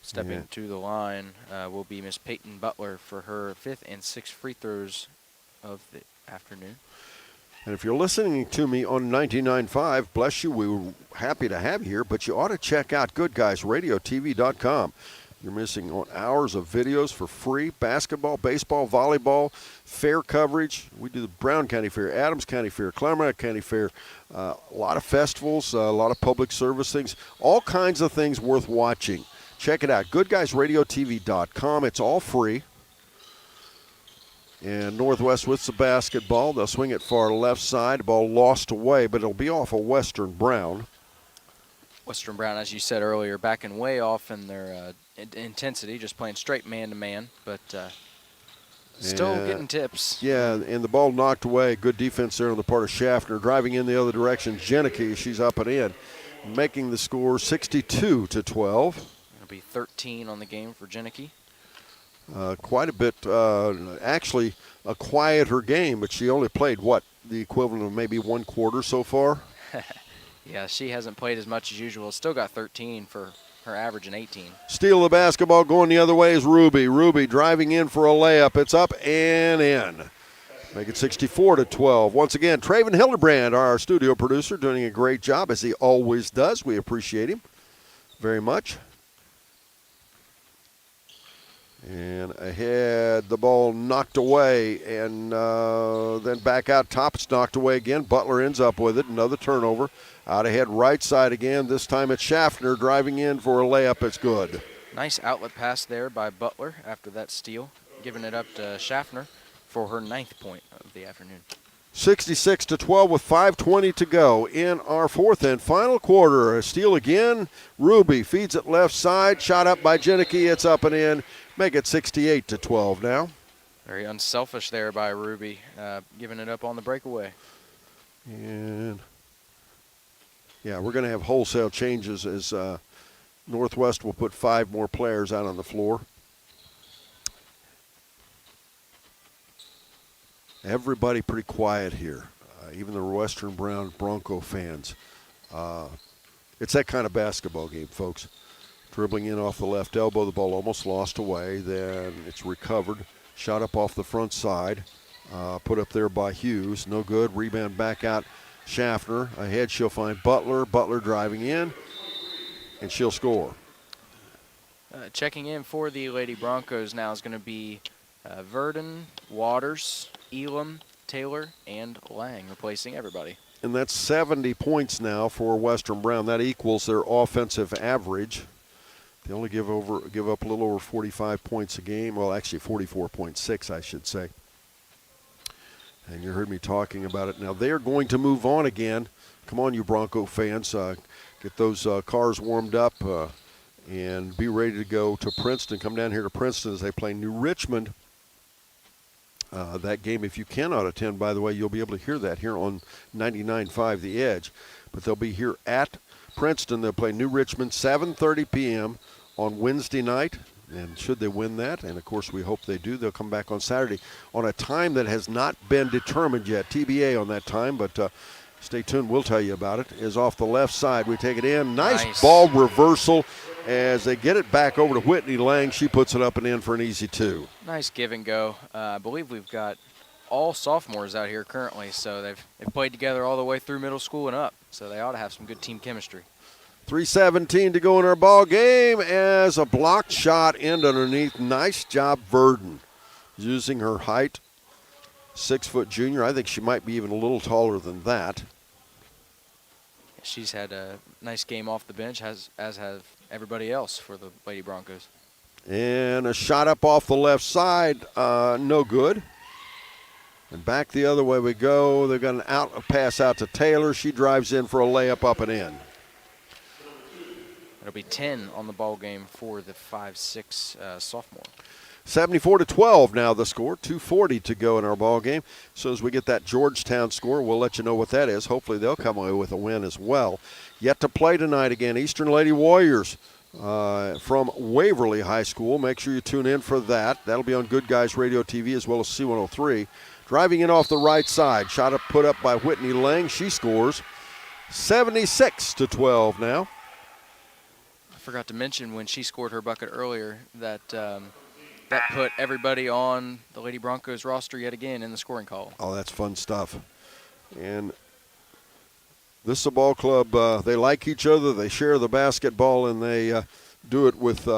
Speaker 15: Stepping to the line will be Miss Peyton Butler for her 5th and 6th free throws of the afternoon.
Speaker 1: And if you're listening to me on 99.5, bless you, we were happy to have you here, but you ought to check out Goodguysradiotv.com. You're missing on hours of videos for free, basketball, baseball, volleyball, fair coverage. We do the Brown County Fair, Adams County Fair, Claremont County Fair, a lot of festivals, a lot of public service things, all kinds of things worth watching. Check it out, Goodguysradiotv.com. It's all free. And Northwest with the basketball. They'll swing it far left side. The ball lost away, but it'll be off of Western Brown.
Speaker 15: Western Brown, as you said earlier, backing way off in their intensity, just playing straight man-to-man, but still getting tips.
Speaker 1: Yeah, and the ball knocked away. Good defense there on the part of Schaffner. Driving in the other direction, Jenneke, she's up and in, making the score 62-12.
Speaker 15: It'll be 13 on the game for Jenneke.
Speaker 1: Quite a bit, actually a quieter game, but she only played, what, the equivalent of maybe one quarter so far?
Speaker 15: Yeah, she hasn't played as much as usual. Still got 13 for her average in 18.
Speaker 1: Steal the basketball, going the other way is Ruby. Ruby driving in for a layup. It's up and in. Make it 64-12. Once again, Traven Hildebrand, our studio producer, doing a great job, as he always does. We appreciate him very much. And ahead, the ball knocked away, and then back out top. It's knocked away again. Butler ends up with it. Another turnover. Out ahead, right side again. This time it's Schaffner driving in for a layup. It's good.
Speaker 15: Nice outlet pass there by Butler after that steal, giving it up to Schaffner for her 9th point of the afternoon.
Speaker 1: 66-12 with 5:20 to go in our fourth and final quarter. A steal again. Ruby feeds it left side. Shot up by Jenneke. It's up and in. Make it 68-12 now.
Speaker 15: Very unselfish there by Ruby, giving it up on the breakaway.
Speaker 1: And, yeah, we're going to have wholesale changes as Northwest will put 5 more players out on the floor. Everybody pretty quiet here, even the Western Brown Bronco fans. It's that kind of basketball game, folks. Dribbling in off the left elbow, the ball almost lost away. Then it's recovered. Shot up off the front side. Put up there by Hughes. No good. Rebound back out. Schaffner. Ahead she'll find Butler. Butler driving in. And she'll score.
Speaker 15: Checking in for the Lady Broncos now is going to be Verdon, Waters, Elam, Taylor, and Lang, replacing everybody.
Speaker 1: And that's 70 points now for Western Brown. That equals their offensive average. They only give up a little over 45 points a game. Well, actually 44.6, I should say. And you heard me talking about it. Now they're going to move on again. Come on, you Bronco fans. Get those cars warmed up and be ready to go to Princeton. Come down here to Princeton as they play New Richmond. That game, if you cannot attend, by the way, you'll be able to hear that here on 99.5 The Edge. But they'll be here at Princeton. They'll play New Richmond 7:30 p.m. on Wednesday night. And should they win that, and of course we hope they do, they'll come back on Saturday on a time that has not been determined yet. TBA on that time, but stay tuned, we'll tell you about it, is off the left side. We take it in. Nice.
Speaker 15: Nice.
Speaker 1: Ball reversal as they get it back over to Whitney Lang. She puts it up and in for an easy 2.
Speaker 15: Nice give and go. I believe we've got all sophomores out here currently, so they've played together all the way through middle school and up, so they ought to have some good team chemistry.
Speaker 1: 3:17 to go in our ball game as a blocked shot in underneath. Nice job, Verdon, using her height. 6-foot junior. I think she might be even a little taller than that.
Speaker 15: She's had a nice game off the bench, as have everybody else for the Lady Broncos.
Speaker 1: And a shot up off the left side, no good. And back the other way we go. They've got a pass out to Taylor. She drives in for a layup up and in.
Speaker 15: It'll be 10 on the ball game for the 5'6" sophomore.
Speaker 1: 74-12 now the score. 2:40 to go in our ball game. So as we get that Georgetown score, we'll let you know what that is. Hopefully they'll come away with a win as well. Yet to play tonight again, Eastern Lady Warriors from Waverly High School. Make sure you tune in for that. That'll be on Good Guys Radio TV as well as C103. Driving in off the right side. Shot up, put up by Whitney Lang. She scores 76-12 now.
Speaker 15: I forgot to mention when she scored her bucket earlier that that put everybody on the Lady Broncos roster yet again in the scoring column.
Speaker 1: Oh, that's fun stuff. And this is a ball club. They like each other. They share the basketball, and they do it with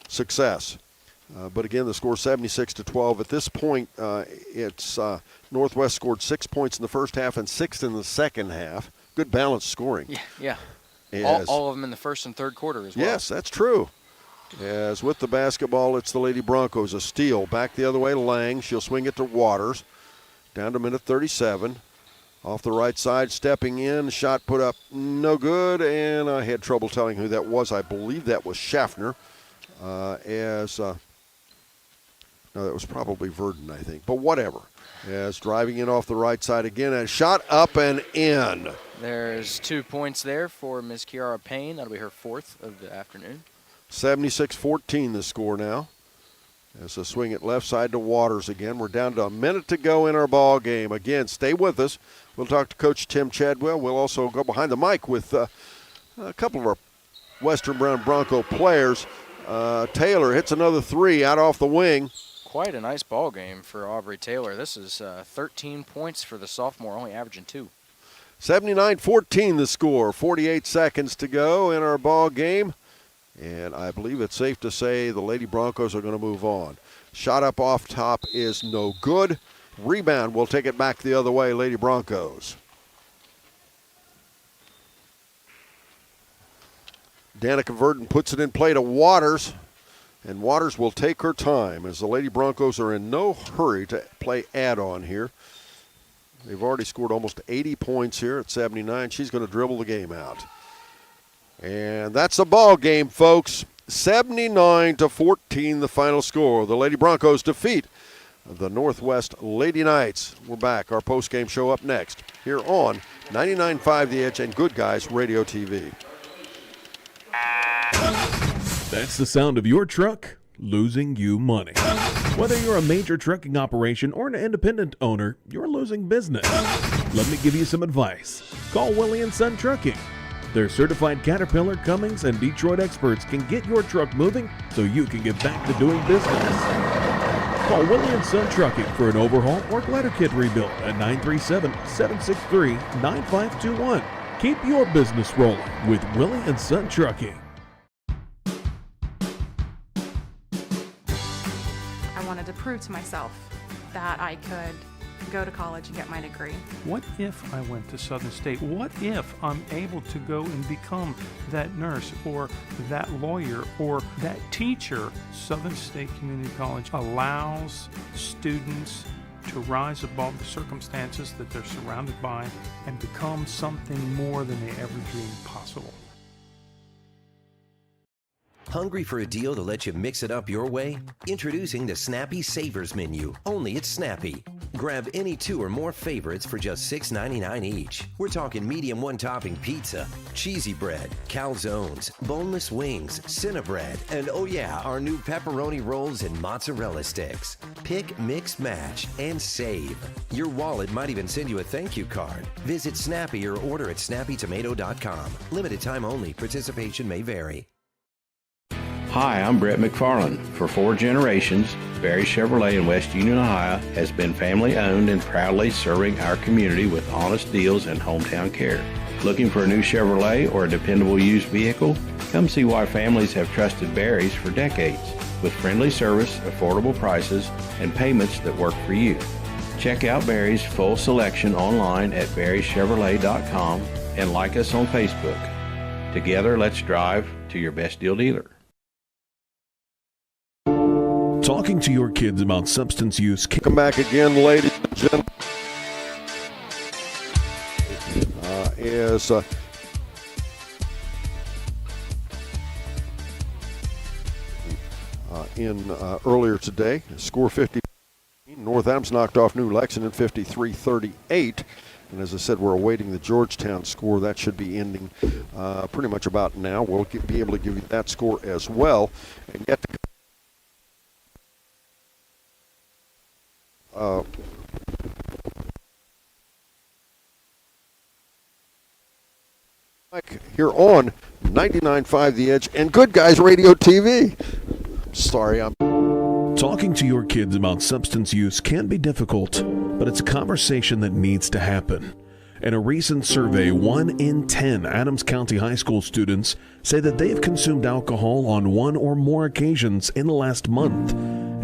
Speaker 1: success. But again, the score 76-12. At this point, it's Northwest scored 6 points in the first half and 6 in the second half. Good balanced scoring.
Speaker 15: Yeah.
Speaker 1: Yes.
Speaker 15: All of them in the first and third quarter as well.
Speaker 1: Yes, that's true. As with the basketball, it's the Lady Broncos. A steal. Back the other way to Lang. She'll swing it to Waters. Down to minute 37. Off the right side, stepping in. Shot put up, no good. And I had trouble telling who that was. I believe that was Schaffner. No, that was probably Verdon, I think. But whatever. As driving in off the right side again. And shot up and in.
Speaker 15: There's 2 points there for Ms. Kiara Payne. That'll be her 4th of the afternoon.
Speaker 1: 76-14 the score now. As a swing it left side to Waters again. We're down to a minute to go in our ball game. Again, stay with us. We'll talk to Coach Tim Chadwell. We'll also go behind the mic with a couple of our Western Brown Bronco players. Taylor hits another 3 out off the wing.
Speaker 15: Quite a nice ball game for Aubrey Taylor. This is 13 points for the sophomore, only averaging 2.
Speaker 1: 79-14 the score. 48 seconds to go in our ball game. And I believe it's safe to say the Lady Broncos are going to move on. Shot up off top is no good. Rebound will take it back the other way, Lady Broncos. Danica Verdon puts it in play to Waters. And Waters will take her time as the Lady Broncos are in no hurry to play add-on here. They've already scored almost 80 points here at 79. She's going to dribble the game out. And that's the ball game, folks. 79-14 the final score. The Lady Broncos defeat the Northwest Lady Knights. We're back. Our post-game show up next here on 99.5 The Edge and Good Guys Radio TV.
Speaker 7: That's the sound of your truck losing you money. Whether you're a major trucking operation or an independent owner, you're losing business. Let me give you some advice. Call Willie & Son Trucking. Their certified Caterpillar, Cummins, and Detroit experts can get your truck moving so you can get back to doing business. Call Willie & Son Trucking for an overhaul or glider kit rebuild at 937-763-9521. Keep your business rolling with Willie & Son Trucking.
Speaker 10: I wanted to prove to myself that I could go to college and get my degree.
Speaker 11: What if I went to Southern State? What if I'm able to go and become that nurse or that lawyer or that teacher? Southern State Community College allows students to rise above the circumstances that they're surrounded by and become something more than they ever dreamed possible.
Speaker 12: Hungry for a deal to let you mix it up your way? Introducing the Snappy Savers Menu, only at Snappy. Grab any 2 or more favorites for just $6.99 each. We're talking medium one-topping pizza, cheesy bread, calzones, boneless wings, Cinnabread, and oh yeah, our new pepperoni rolls and mozzarella sticks. Pick, mix, match, and save. Your wallet might even send you a thank you card. Visit Snappy or order at snappytomato.com. Limited time only. Participation may vary.
Speaker 13: Hi, I'm Brett McFarland. For 4 generations, Barry Chevrolet in West Union, Ohio has been family owned and proudly serving our community with honest deals and hometown care. Looking for a new Chevrolet or a dependable used vehicle? Come see why families have trusted Barry's for decades, with friendly service, affordable prices, and payments that work for you. Check out Barry's full selection online at barrychevrolet.com and like us on Facebook. Together, let's drive to your best deal dealer.
Speaker 7: Talking to your kids about substance use.
Speaker 1: Come back again, ladies and gentlemen. Earlier today, score 50. North Adams knocked off New Lexington 53-38. And as I said, we're awaiting the Georgetown score. That should be ending pretty much about now. We'll be able to give you that score as well. And yet to here on 99.5 The Edge and Good Guys Radio TV. Sorry, I'm
Speaker 7: Talking to your kids about substance use can be difficult, but it's a conversation that needs to happen. In a recent survey, 1 in 10 Adams County High School students say that they have consumed alcohol on 1 or more occasions in the last month.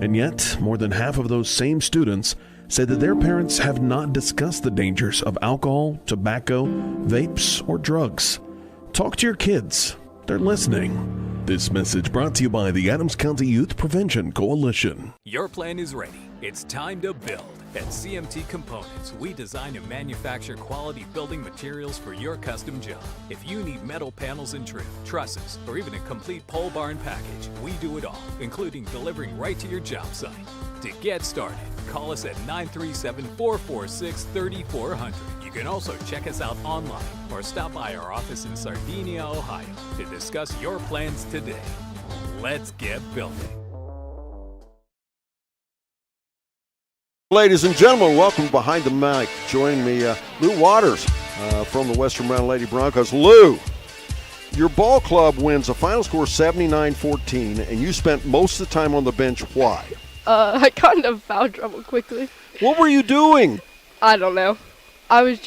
Speaker 7: And yet, more than half of those same students say that their parents have not discussed the dangers of alcohol, tobacco, vapes, or drugs. Talk to your kids. They're listening. This message brought to you by the Adams County Youth Prevention Coalition.
Speaker 14: Your plan is ready. It's time to build. At CMT Components, we design and manufacture quality building materials for your custom job. If you need metal panels and trim, trusses, or even a complete pole barn package, we do it all, including delivering right to your job site. To get started, call us at 937-446-3400. You can also check us out online or stop by our office in Sardinia, Ohio to discuss your plans today. Let's get building.
Speaker 1: Ladies and gentlemen, welcome behind the mic. Joining me, Lou Waters from the Western Brown Lady Broncos. Lou, your ball club wins a final score 79-14, and you spent most of the time on the bench. Why?
Speaker 18: I got into foul trouble quickly.
Speaker 1: What were you doing?
Speaker 18: I don't know. I don't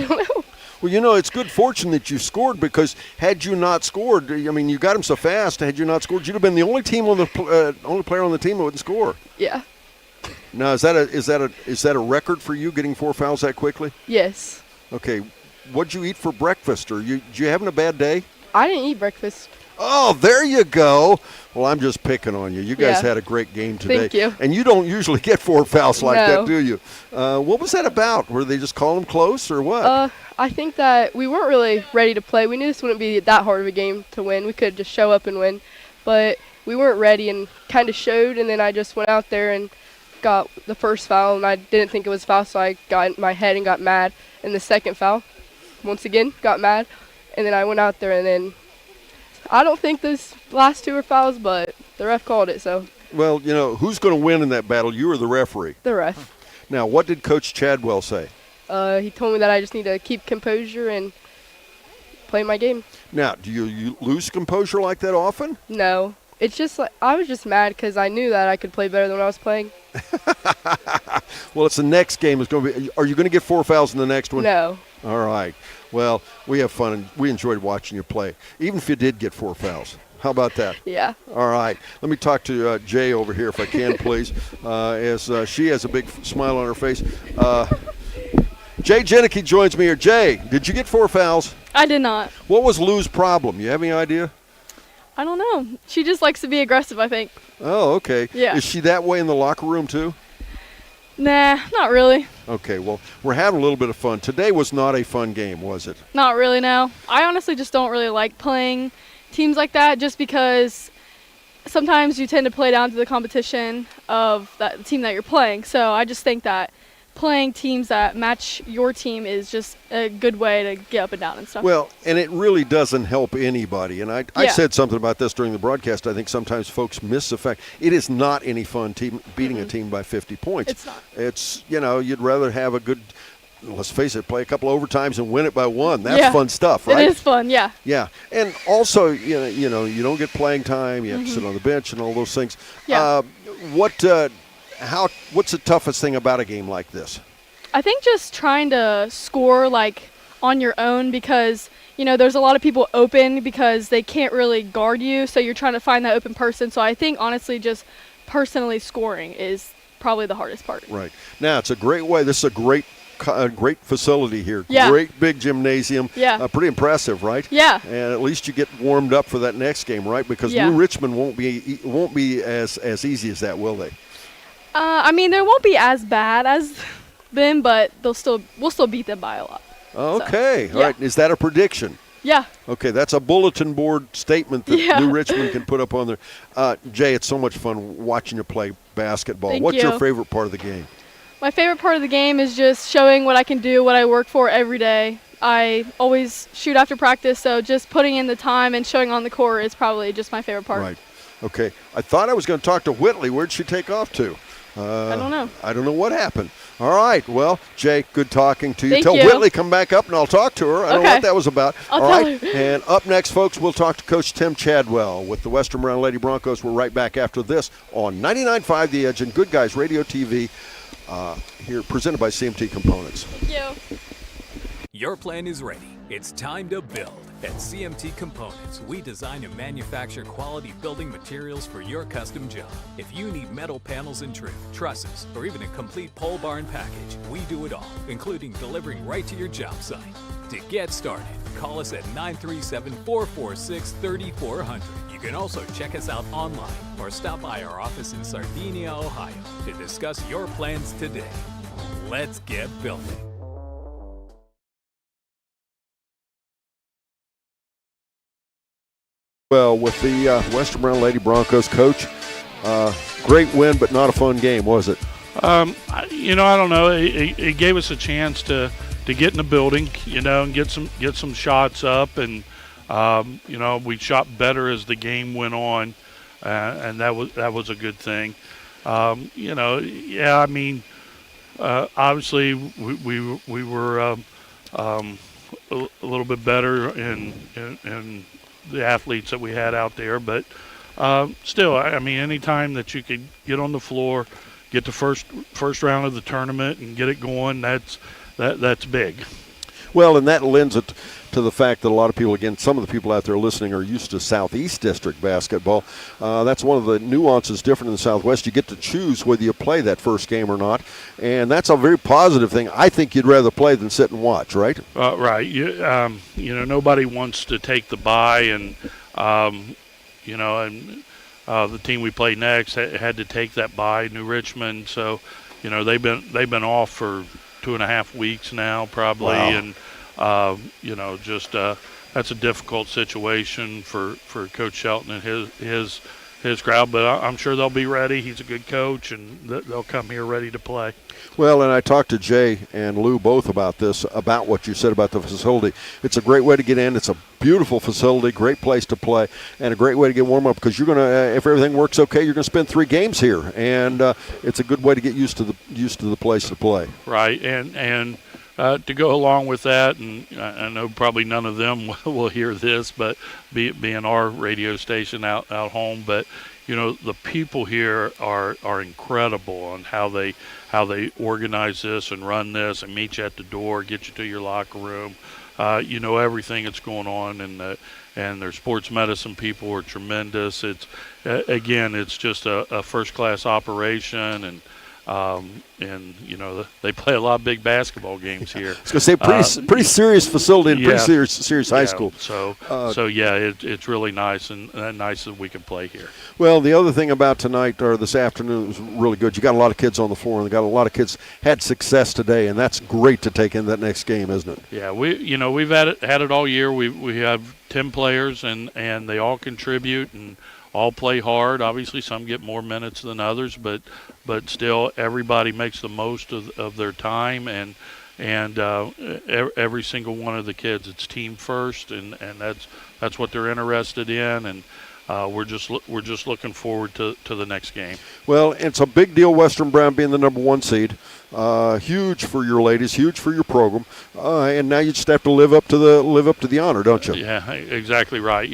Speaker 18: know.
Speaker 1: Well, you know, it's good fortune that you scored, because had you not scored, I mean, you got him so fast, had you not scored, you'd have been the only team on the only player on the team that wouldn't score.
Speaker 18: Yeah.
Speaker 1: Now, is that a record for you, getting 4 fouls that quickly?
Speaker 18: Yes.
Speaker 1: Okay. What'd you eat for breakfast? Or you having a bad day?
Speaker 18: I didn't eat breakfast.
Speaker 1: Oh, there you go. Well, I'm just picking on you. You guys had a great game today.
Speaker 18: Thank you.
Speaker 1: And you don't usually get 4 fouls like
Speaker 18: No.
Speaker 1: that, do you? What was that about? Were they just calling them close or what?
Speaker 18: I think that we weren't really ready to play. We knew this wouldn't be that hard of a game to win. We could just show up and win. But we weren't ready and kind of showed, and then I just went out there and got the first foul, and I didn't think it was a foul, so I got in my head and got mad. And the second foul, once again, got mad. And then I went out there, and then I don't think those last 2 were fouls, but the ref called it, so.
Speaker 1: Well, you know, who's going to win in that battle, you or the referee?
Speaker 18: The ref.
Speaker 1: Now, what did Coach Chadwell say?
Speaker 18: He told me that I just need to keep composure and play my game.
Speaker 1: Now, do you lose composure like that often?
Speaker 18: No. It's just like I was just mad because I knew that I could play better than when I was playing.
Speaker 1: Well, it's the next game. It's going to be. Are you going to get 4 fouls in the next one?
Speaker 18: No.
Speaker 1: All right. Well, we have fun, and we enjoyed watching you play, even if you did get 4 fouls. How about that?
Speaker 18: Yeah.
Speaker 1: All right. Let me talk to Jay over here, if I can, please, as she has a big smile on her face. Jay Jenicky joins me here. Jay, did you get 4 fouls?
Speaker 19: I did not.
Speaker 1: What was Lou's problem? You have any idea?
Speaker 19: I don't know. She just likes to be aggressive, I think.
Speaker 1: Oh, okay.
Speaker 19: Yeah.
Speaker 1: Is she that way in the locker room, too?
Speaker 19: Nah, not really.
Speaker 1: Okay, well, we're having a little bit of fun. Today was not a fun game, was it?
Speaker 19: Not really, no. I honestly just don't really like playing teams like that, just because sometimes you tend to play down to the competition of that team that you're playing. So I just think that playing teams that match your team is just a good way to get up and down and stuff.
Speaker 1: Well, and it really doesn't help anybody. And I said something about this during the broadcast. I think sometimes folks miss the fact it is not any fun beating a team by 50 points.
Speaker 19: It's not.
Speaker 1: It's, you'd rather have a good, let's face it, play a couple overtimes and win it by 1. That's fun stuff, right?
Speaker 19: It is fun, yeah.
Speaker 1: Yeah. And also, you don't get playing time. You have to sit on the bench and all those things.
Speaker 19: Yeah.
Speaker 1: What's the toughest thing about a game like this?
Speaker 19: I think just trying to score on your own, because there's a lot of people open because they can't really guard you, so you're trying to find that open person. So I think honestly just personally scoring is probably the hardest part.
Speaker 1: Right. Now it's a great way. This is a great facility here.
Speaker 19: Yeah.
Speaker 1: Great big gymnasium.
Speaker 19: Yeah.
Speaker 1: Pretty impressive, right?
Speaker 19: Yeah.
Speaker 1: And at least you get warmed up for that next game, right? Because New Richmond won't be as easy as that, will they?
Speaker 19: I mean, they won't be as bad as them, but we'll still beat them by a lot.
Speaker 1: Okay.
Speaker 19: So,
Speaker 1: All right. Is that a prediction?
Speaker 19: Yeah.
Speaker 1: Okay, that's a bulletin board statement that New Richmond can put up on there. Jay, it's so much fun watching you play basketball.
Speaker 19: Thank
Speaker 1: What's
Speaker 19: you.
Speaker 1: your favorite part of the game?
Speaker 19: My favorite part of the game is just showing what I can do, what I work for every day. I always shoot after practice, so just putting in the time and showing on the court is probably just my favorite part.
Speaker 1: Right. Okay. I thought I was going to talk to Whitley. Where'd she take off to?
Speaker 19: I don't know.
Speaker 1: I don't know what happened. All right. Well, Jay, good talking to you.
Speaker 19: Thank
Speaker 1: Tell
Speaker 19: you.
Speaker 1: Whitley come back up and I'll talk to her. I don't know what that was about.
Speaker 19: I'll
Speaker 1: All
Speaker 19: tell
Speaker 1: right.
Speaker 19: her.
Speaker 1: And up next, folks, we'll talk to Coach Tim Chadwell with the Western Brown Lady Broncos. We're right back after this on 99.5 The Edge and Good Guys Radio TV, here presented by CMT Components.
Speaker 19: Thank you.
Speaker 14: Your plan is ready. It's time to build. At CMT Components, we design and manufacture quality building materials for your custom job. If you need metal panels and trim, trusses, or even a complete pole barn package, we do it all, including delivering right to your job site. To get started, call us at 937-446-3400. You can also check us out online or stop by our office in Sardinia, Ohio to discuss your plans today. Let's get building.
Speaker 1: Well, with the Western Brown Lady Broncos coach, great win, but not a fun game, was it?
Speaker 11: I don't know. It gave us a chance to get in the building, and get some shots up, and we shot better as the game went on, and that was a good thing. Obviously we were a little bit better in the athletes that we had out there, but still, anytime that you could get on the floor, get the first round of the tournament and get it going, that's big.
Speaker 1: Well, and that lends it to the fact that a lot of people, again, some of the people out there listening are used to Southeast District basketball. That's one of the nuances different in the Southwest. You get to choose whether you play that first game or not, and that's a very positive thing. I think you'd rather play than sit and watch, right?
Speaker 11: Right. Nobody wants to take the bye, and the team we play next had to take that bye, New Richmond. So, they've been off for 2.5 weeks now, probably,
Speaker 1: wow.
Speaker 11: And that's a difficult situation for Coach Shelton and his crowd. But I'm sure they'll be ready. He's a good coach, and they'll come here ready to play.
Speaker 1: Well, and I talked to Jay and Lou both about this, about what you said about the facility. It's a great way to get in. It's a beautiful facility, great place to play, and a great way to get warm up, because you're going to, if everything works okay, you're going to spend 3 games here, and it's a good way to get used to the place to play.
Speaker 11: Right, and to go along with that, and I know probably none of them will hear this, but being our radio station out home, but the people here are incredible on how they organize this and run this and meet you at the door, get you to your locker room. Everything that's going on, and their sports medicine people are tremendous. It's it's just a first class operation, and they play a lot of big basketball games here.
Speaker 1: I was going to say pretty serious facility and pretty serious high school.
Speaker 11: So it's really nice, and nice that we can play here.
Speaker 1: Well, the other thing about tonight or this afternoon was really good. You got a lot of kids on the floor, and they got a lot of kids had success today, and that's great to take in that next game, isn't it?
Speaker 11: Yeah, we've had it all year. We have
Speaker 20: 10 players, and they all contribute and all play hard. Obviously, some get more minutes than others, but still everybody makes the most of their time, and every single one of the kids, it's team first, and that's what they're interested in, and we're just looking forward to the next game.
Speaker 1: Well, it's a big deal, Western Brown being the number 1 seed. Huge for your ladies, huge for your program, and now you just have to live up to the honor, don't you?
Speaker 20: Yeah, exactly right.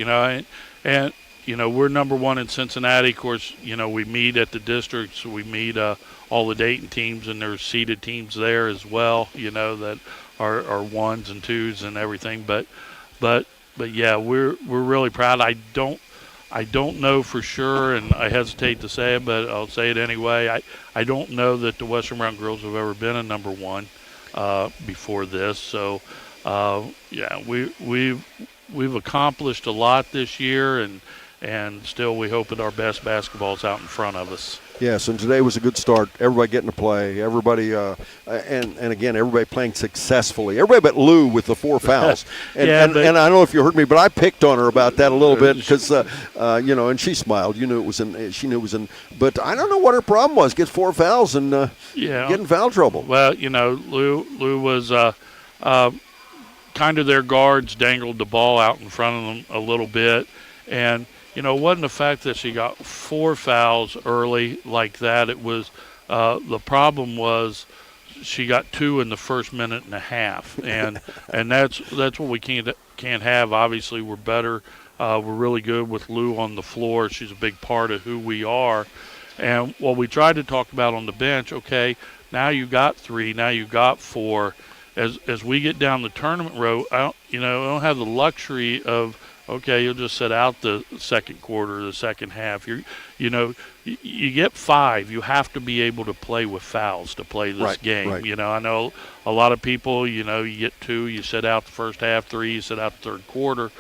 Speaker 20: And we're number 1 in Cincinnati. Of course, we meet at the districts. We meet all the Dayton teams, and there's seeded teams there as well. That are 1s and 2s and everything. But yeah, we're really proud. I don't know for sure, and I hesitate to say it, but I'll say it anyway. I don't know that the Western Brown girls have ever been a number 1 before this. So yeah, we've accomplished a lot this year, and still we hope that our best basketball is out in front of us.
Speaker 1: Yes, and today was a good start. Everybody getting to play. Everybody, and again, everybody playing successfely. Everybody but Lou with the 4 fouls. And,
Speaker 20: yeah,
Speaker 1: and I don't know if you heard me, but I picked on her about that a little bit because, and she smiled. She knew it was in. But I don't know what her problem was. Gets 4 fouls and get in foul trouble.
Speaker 20: Well, Lou was kind of their guards dangled the ball out in front of them a little bit, and it wasn't the fact that she got 4 fouls early like that. It was the problem was she got 2 in the first minute and a half, and that's what we can't have. Obviously, we're better. We're really good with Lou on the floor. She's a big part of who we are, and what we tried to talk about on the bench. Okay, now you got 3. Now you got 4. As we get down the tournament road, I don't have the luxury of. Okay, you'll just sit out the second quarter, the second half. You get 5. You have to be able to play with fouls to play this game.
Speaker 1: Right.
Speaker 20: I know a lot of people. You get 2, you sit out the first half. 3, you sit out the third quarter.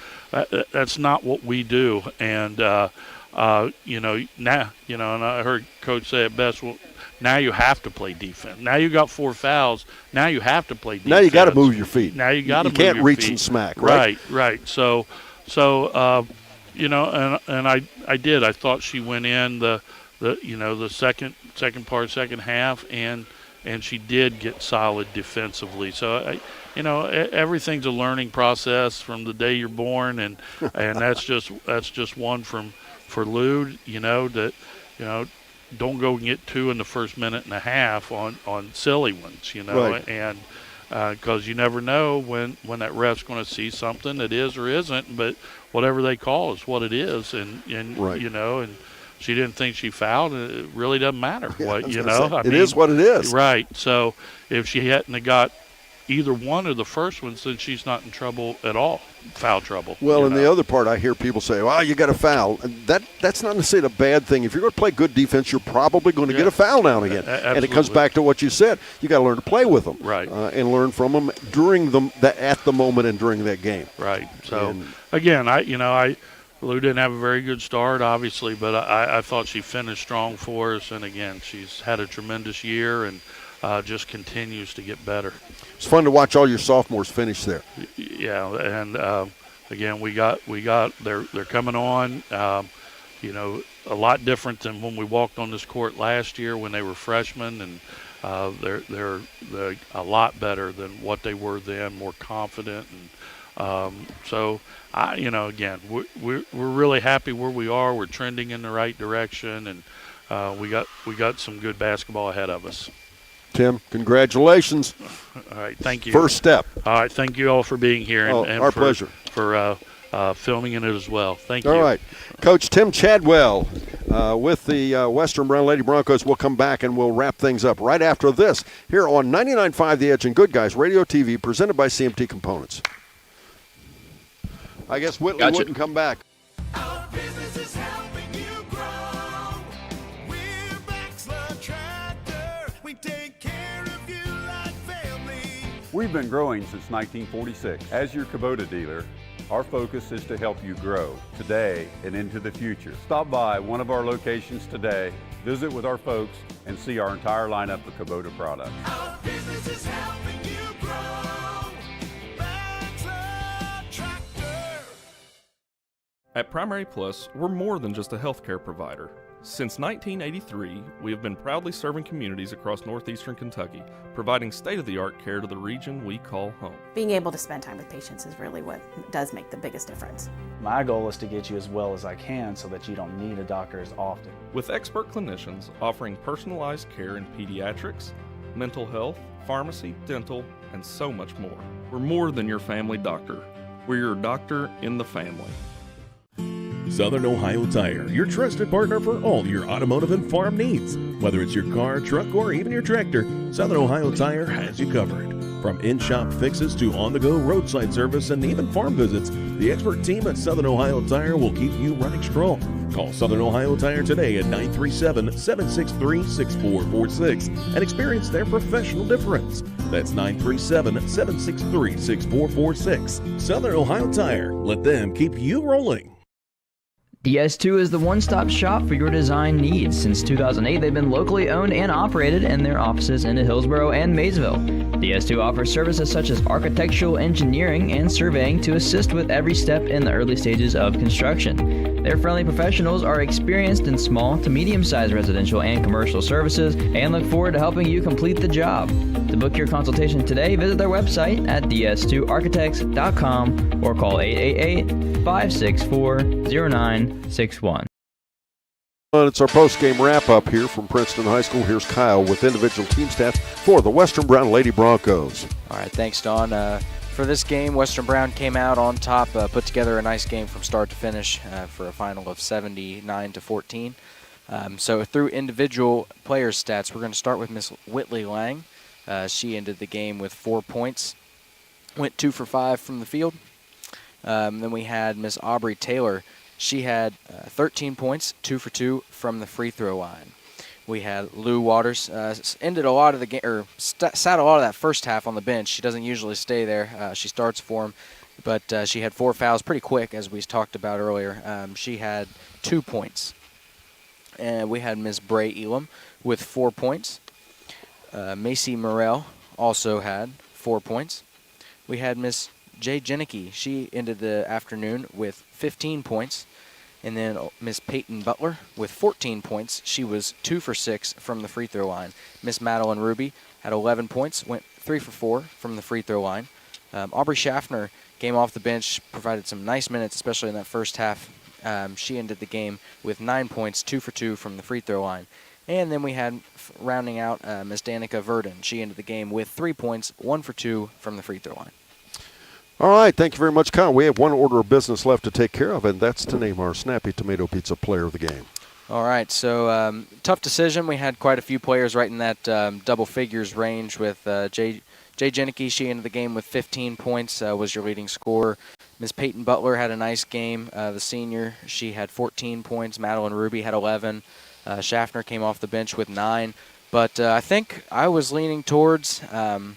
Speaker 20: That's not what we do. And now, and I heard Coach say it best. Well, now you have to play defense. Now you got 4 fouls. Now you have to play defense.
Speaker 1: Now you got to move your feet.
Speaker 20: Now you got to move your feet.
Speaker 1: You can't reach and smack. Right.
Speaker 20: Right. So, and I did. I thought she went in the second part, second half, and she did get solid defensively. So, everything's a learning process from the day you're born, and that's just one for Lou. Don't go and get 2 in the first minute and a half on silly ones.
Speaker 1: Right.
Speaker 20: And. Because you never know when that ref's going to see something that is or isn't, but whatever they call is what it is, and
Speaker 1: right.
Speaker 20: And she didn't think she fouled, and it really doesn't matter what
Speaker 1: it is what it is.
Speaker 20: Right. So if she hadn't have got either one of the first ones, then she's not in trouble at all, foul trouble.
Speaker 1: Well, and the other part, I hear people say, well, you got a foul. And that's not necessarily a bad thing. If you're going to play good defense, you're probably going to get a foul now and again. And it comes back to what you said. You got to learn to play with them.
Speaker 20: Right.
Speaker 1: And learn from them at the moment and during that game.
Speaker 20: Right. So, again, Lou didn't have a very good start, obviously, but I thought she finished strong for us. And, again, she's had a tremendous year and just continues to get better.
Speaker 1: It's fun to watch all your sophomores finish there.
Speaker 20: Yeah, and again, they're coming on. A lot different than when we walked on this court last year when they were freshmen, and they're a lot better than what they were then, more confident, and so again, we're really happy where we are. We're trending in the right direction, and we got some good basketball ahead of us.
Speaker 1: Tim, congratulations.
Speaker 20: All right, thank you.
Speaker 1: First step.
Speaker 20: All right, thank you all for being here. And
Speaker 1: our pleasure.
Speaker 20: For filming in it as well. Thank you.
Speaker 1: All right. Coach Tim Chadwell with the Western Brown Lady Broncos. We'll come back and we'll wrap things up right after this here on 99.5 The Edge and Good Guys Radio TV, presented by CMT Components. I guess Whitley wouldn't come back.
Speaker 3: Our business is helping you grow. We're Baxter Tractor. We take care of you like family.
Speaker 2: We've been growing since 1946. As your Kubota dealer, our focus is to help you grow today and into the future. Stop by one of our locations today, visit with our folks, and see our entire lineup of Kubota products.
Speaker 3: Our business is helping you grow. Baxter Tractor.
Speaker 4: At Primary Plus, we're more than just a healthcare provider. Since 1983, we have been proudly serving communities across northeastern Kentucky, providing state-of-the-art care to the region we call home.
Speaker 5: Being able to spend time with patients is really what does make the biggest difference.
Speaker 6: My goal is to get you as well as I can so that you don't need a doctor as often.
Speaker 4: With expert clinicians offering personalized care in pediatrics, mental health, pharmacy, dental, and so much more. We're more than your family doctor. We're your doctor in the family.
Speaker 7: Southern Ohio Tire, your trusted partner for all your automotive and farm needs. Whether it's your car, truck, or even your tractor, Southern Ohio Tire has you covered. From in-shop fixes to on-the-go roadside service and even farm visits, the expert team at Southern Ohio Tire will keep you running strong. Call Southern Ohio Tire today at 937-763-6446 and experience their professional difference. That's 937-763-6446. Southern Ohio Tire. Let them keep you rolling.
Speaker 8: DS2 is the one-stop shop for your design needs. Since 2008, they've been locally owned and operated in their offices in Hillsborough and Maysville. DS2 offers services such as architectural engineering and surveying to assist with every step in the early stages of construction. Their friendly professionals are experienced in small to medium-sized residential and commercial services and look forward to helping you complete the job. To book your consultation today, visit their website at ds2architects.com or call 888-564-0961.
Speaker 1: It's our post-game wrap-up here from Princeton High School. Here's Kyle with individual team stats for the Western Brown Lady Broncos.
Speaker 15: All right, thanks, Don. For this game, Western Brown came out on top, put together a nice game from start to finish for a final of 79-14. So through individual player stats, we're going to start with Miss Whitley Lang. She ended the game with 4 points, went 2 for 5 from the field. Then we had Miss Aubrey Taylor. She had 13 points, 2 for 2 from the free throw line. We had Lou Waters, ended a lot of the game, or sat a lot of that first half on the bench. She doesn't usually stay there. She starts for him, but she had 4 fouls pretty quick, as we talked about earlier. She had 2 points. And we had Miss Bray Elam with 4 points. Macy Morrell also had 4 points. We had Miss Jay Jenicky. She ended the afternoon with 15 points. And then Miss Peyton Butler with 14 points. She was 2 for 6 from the free throw line. Miss Madeline Ruby had 11 points, went 3 for 4 from the free throw line. Aubrey Schaffner came off the bench, provided some nice minutes, especially in that first half. She ended the game with 9 points, 2 for 2 from the free throw line. And then we had, rounding out, Miss Danica Verdon. She ended the game with 3 points, 1 for 2 from the free throw line.
Speaker 1: All right, thank you very much, Kyle. We have one order of business left to take care of, and that's to name our Snappy Tomato Pizza player of the game.
Speaker 15: All right, so tough decision. We had quite a few players right in that double figures range with Jay Jenicky. She ended the game with 15 points, was your leading scorer. Ms. Peyton Butler had a nice game, the senior. She had 14 points. Madeline Ruby had 11. Schaffner came off the bench with 9. But I think I was leaning towards, and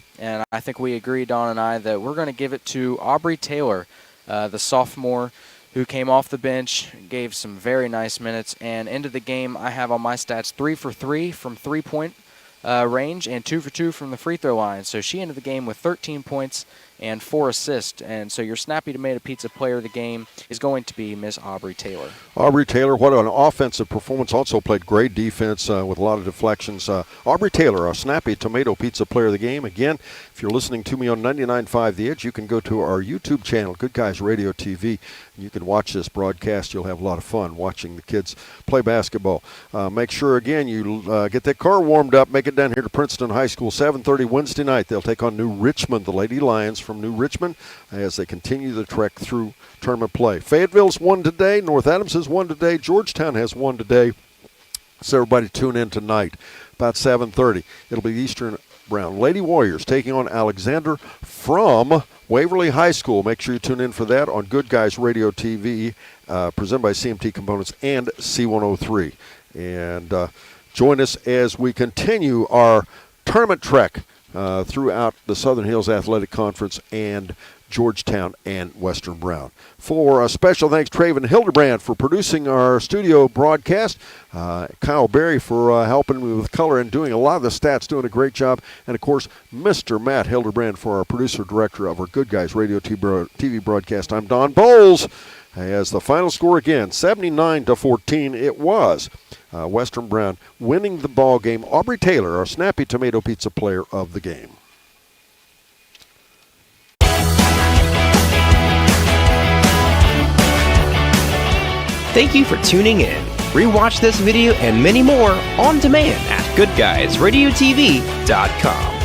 Speaker 15: I think we agree, Don and I, that we're going to give it to Aubrey Taylor, the sophomore who came off the bench, gave some very nice minutes, and ended the game. I have on my stats 3 for 3 from three-point range and 2 for 2 from the free throw line. So she ended the game with 13 points and 4 assists. And so your Snappy Tomato Pizza player of the game is going to be Miss Aubrey Taylor.
Speaker 1: Aubrey Taylor, what an offensive performance. Also played great defense with a lot of deflections. Aubrey Taylor, our Snappy Tomato Pizza player of the game. Again, if you're listening to me on 99.5 The Edge, you can go to our YouTube channel, Good Guys Radio TV. You can watch this broadcast. You'll have a lot of fun watching the kids play basketball. Make sure, again, you get that car warmed up. Make it down here to Princeton High School, 7:30 Wednesday night. They'll take on New Richmond, the Lady Lions from New Richmond, as they continue the trek through tournament play. Fayetteville's won today. North Adams has won today. Georgetown has won today. So everybody tune in tonight about 7:30. It'll be Eastern Brown Lady Warriors taking on Alexander from Waverly High School. Make sure you tune in for that on Good Guys Radio TV, presented by CMT Components and C103. And join us as we continue our tournament trek throughout the Southern Hills Athletic Conference and Georgetown and Western Brown. For a special thanks, Traven Hildebrand for producing our studio broadcast. Kyle Berry for helping me with color and doing a lot of the stats, doing a great job. And, of course, Mr. Matt Hildebrand for our producer-director of our Good Guys Radio TV broadcast. I'm Don Bowles. As the final score again, 79-14, it was Western Brown winning the ball game. Aubrey Taylor, our Snappy Tomato Pizza player of the game.
Speaker 21: Thank you for tuning in. Rewatch this video and many more on demand at goodguysradiotv.com.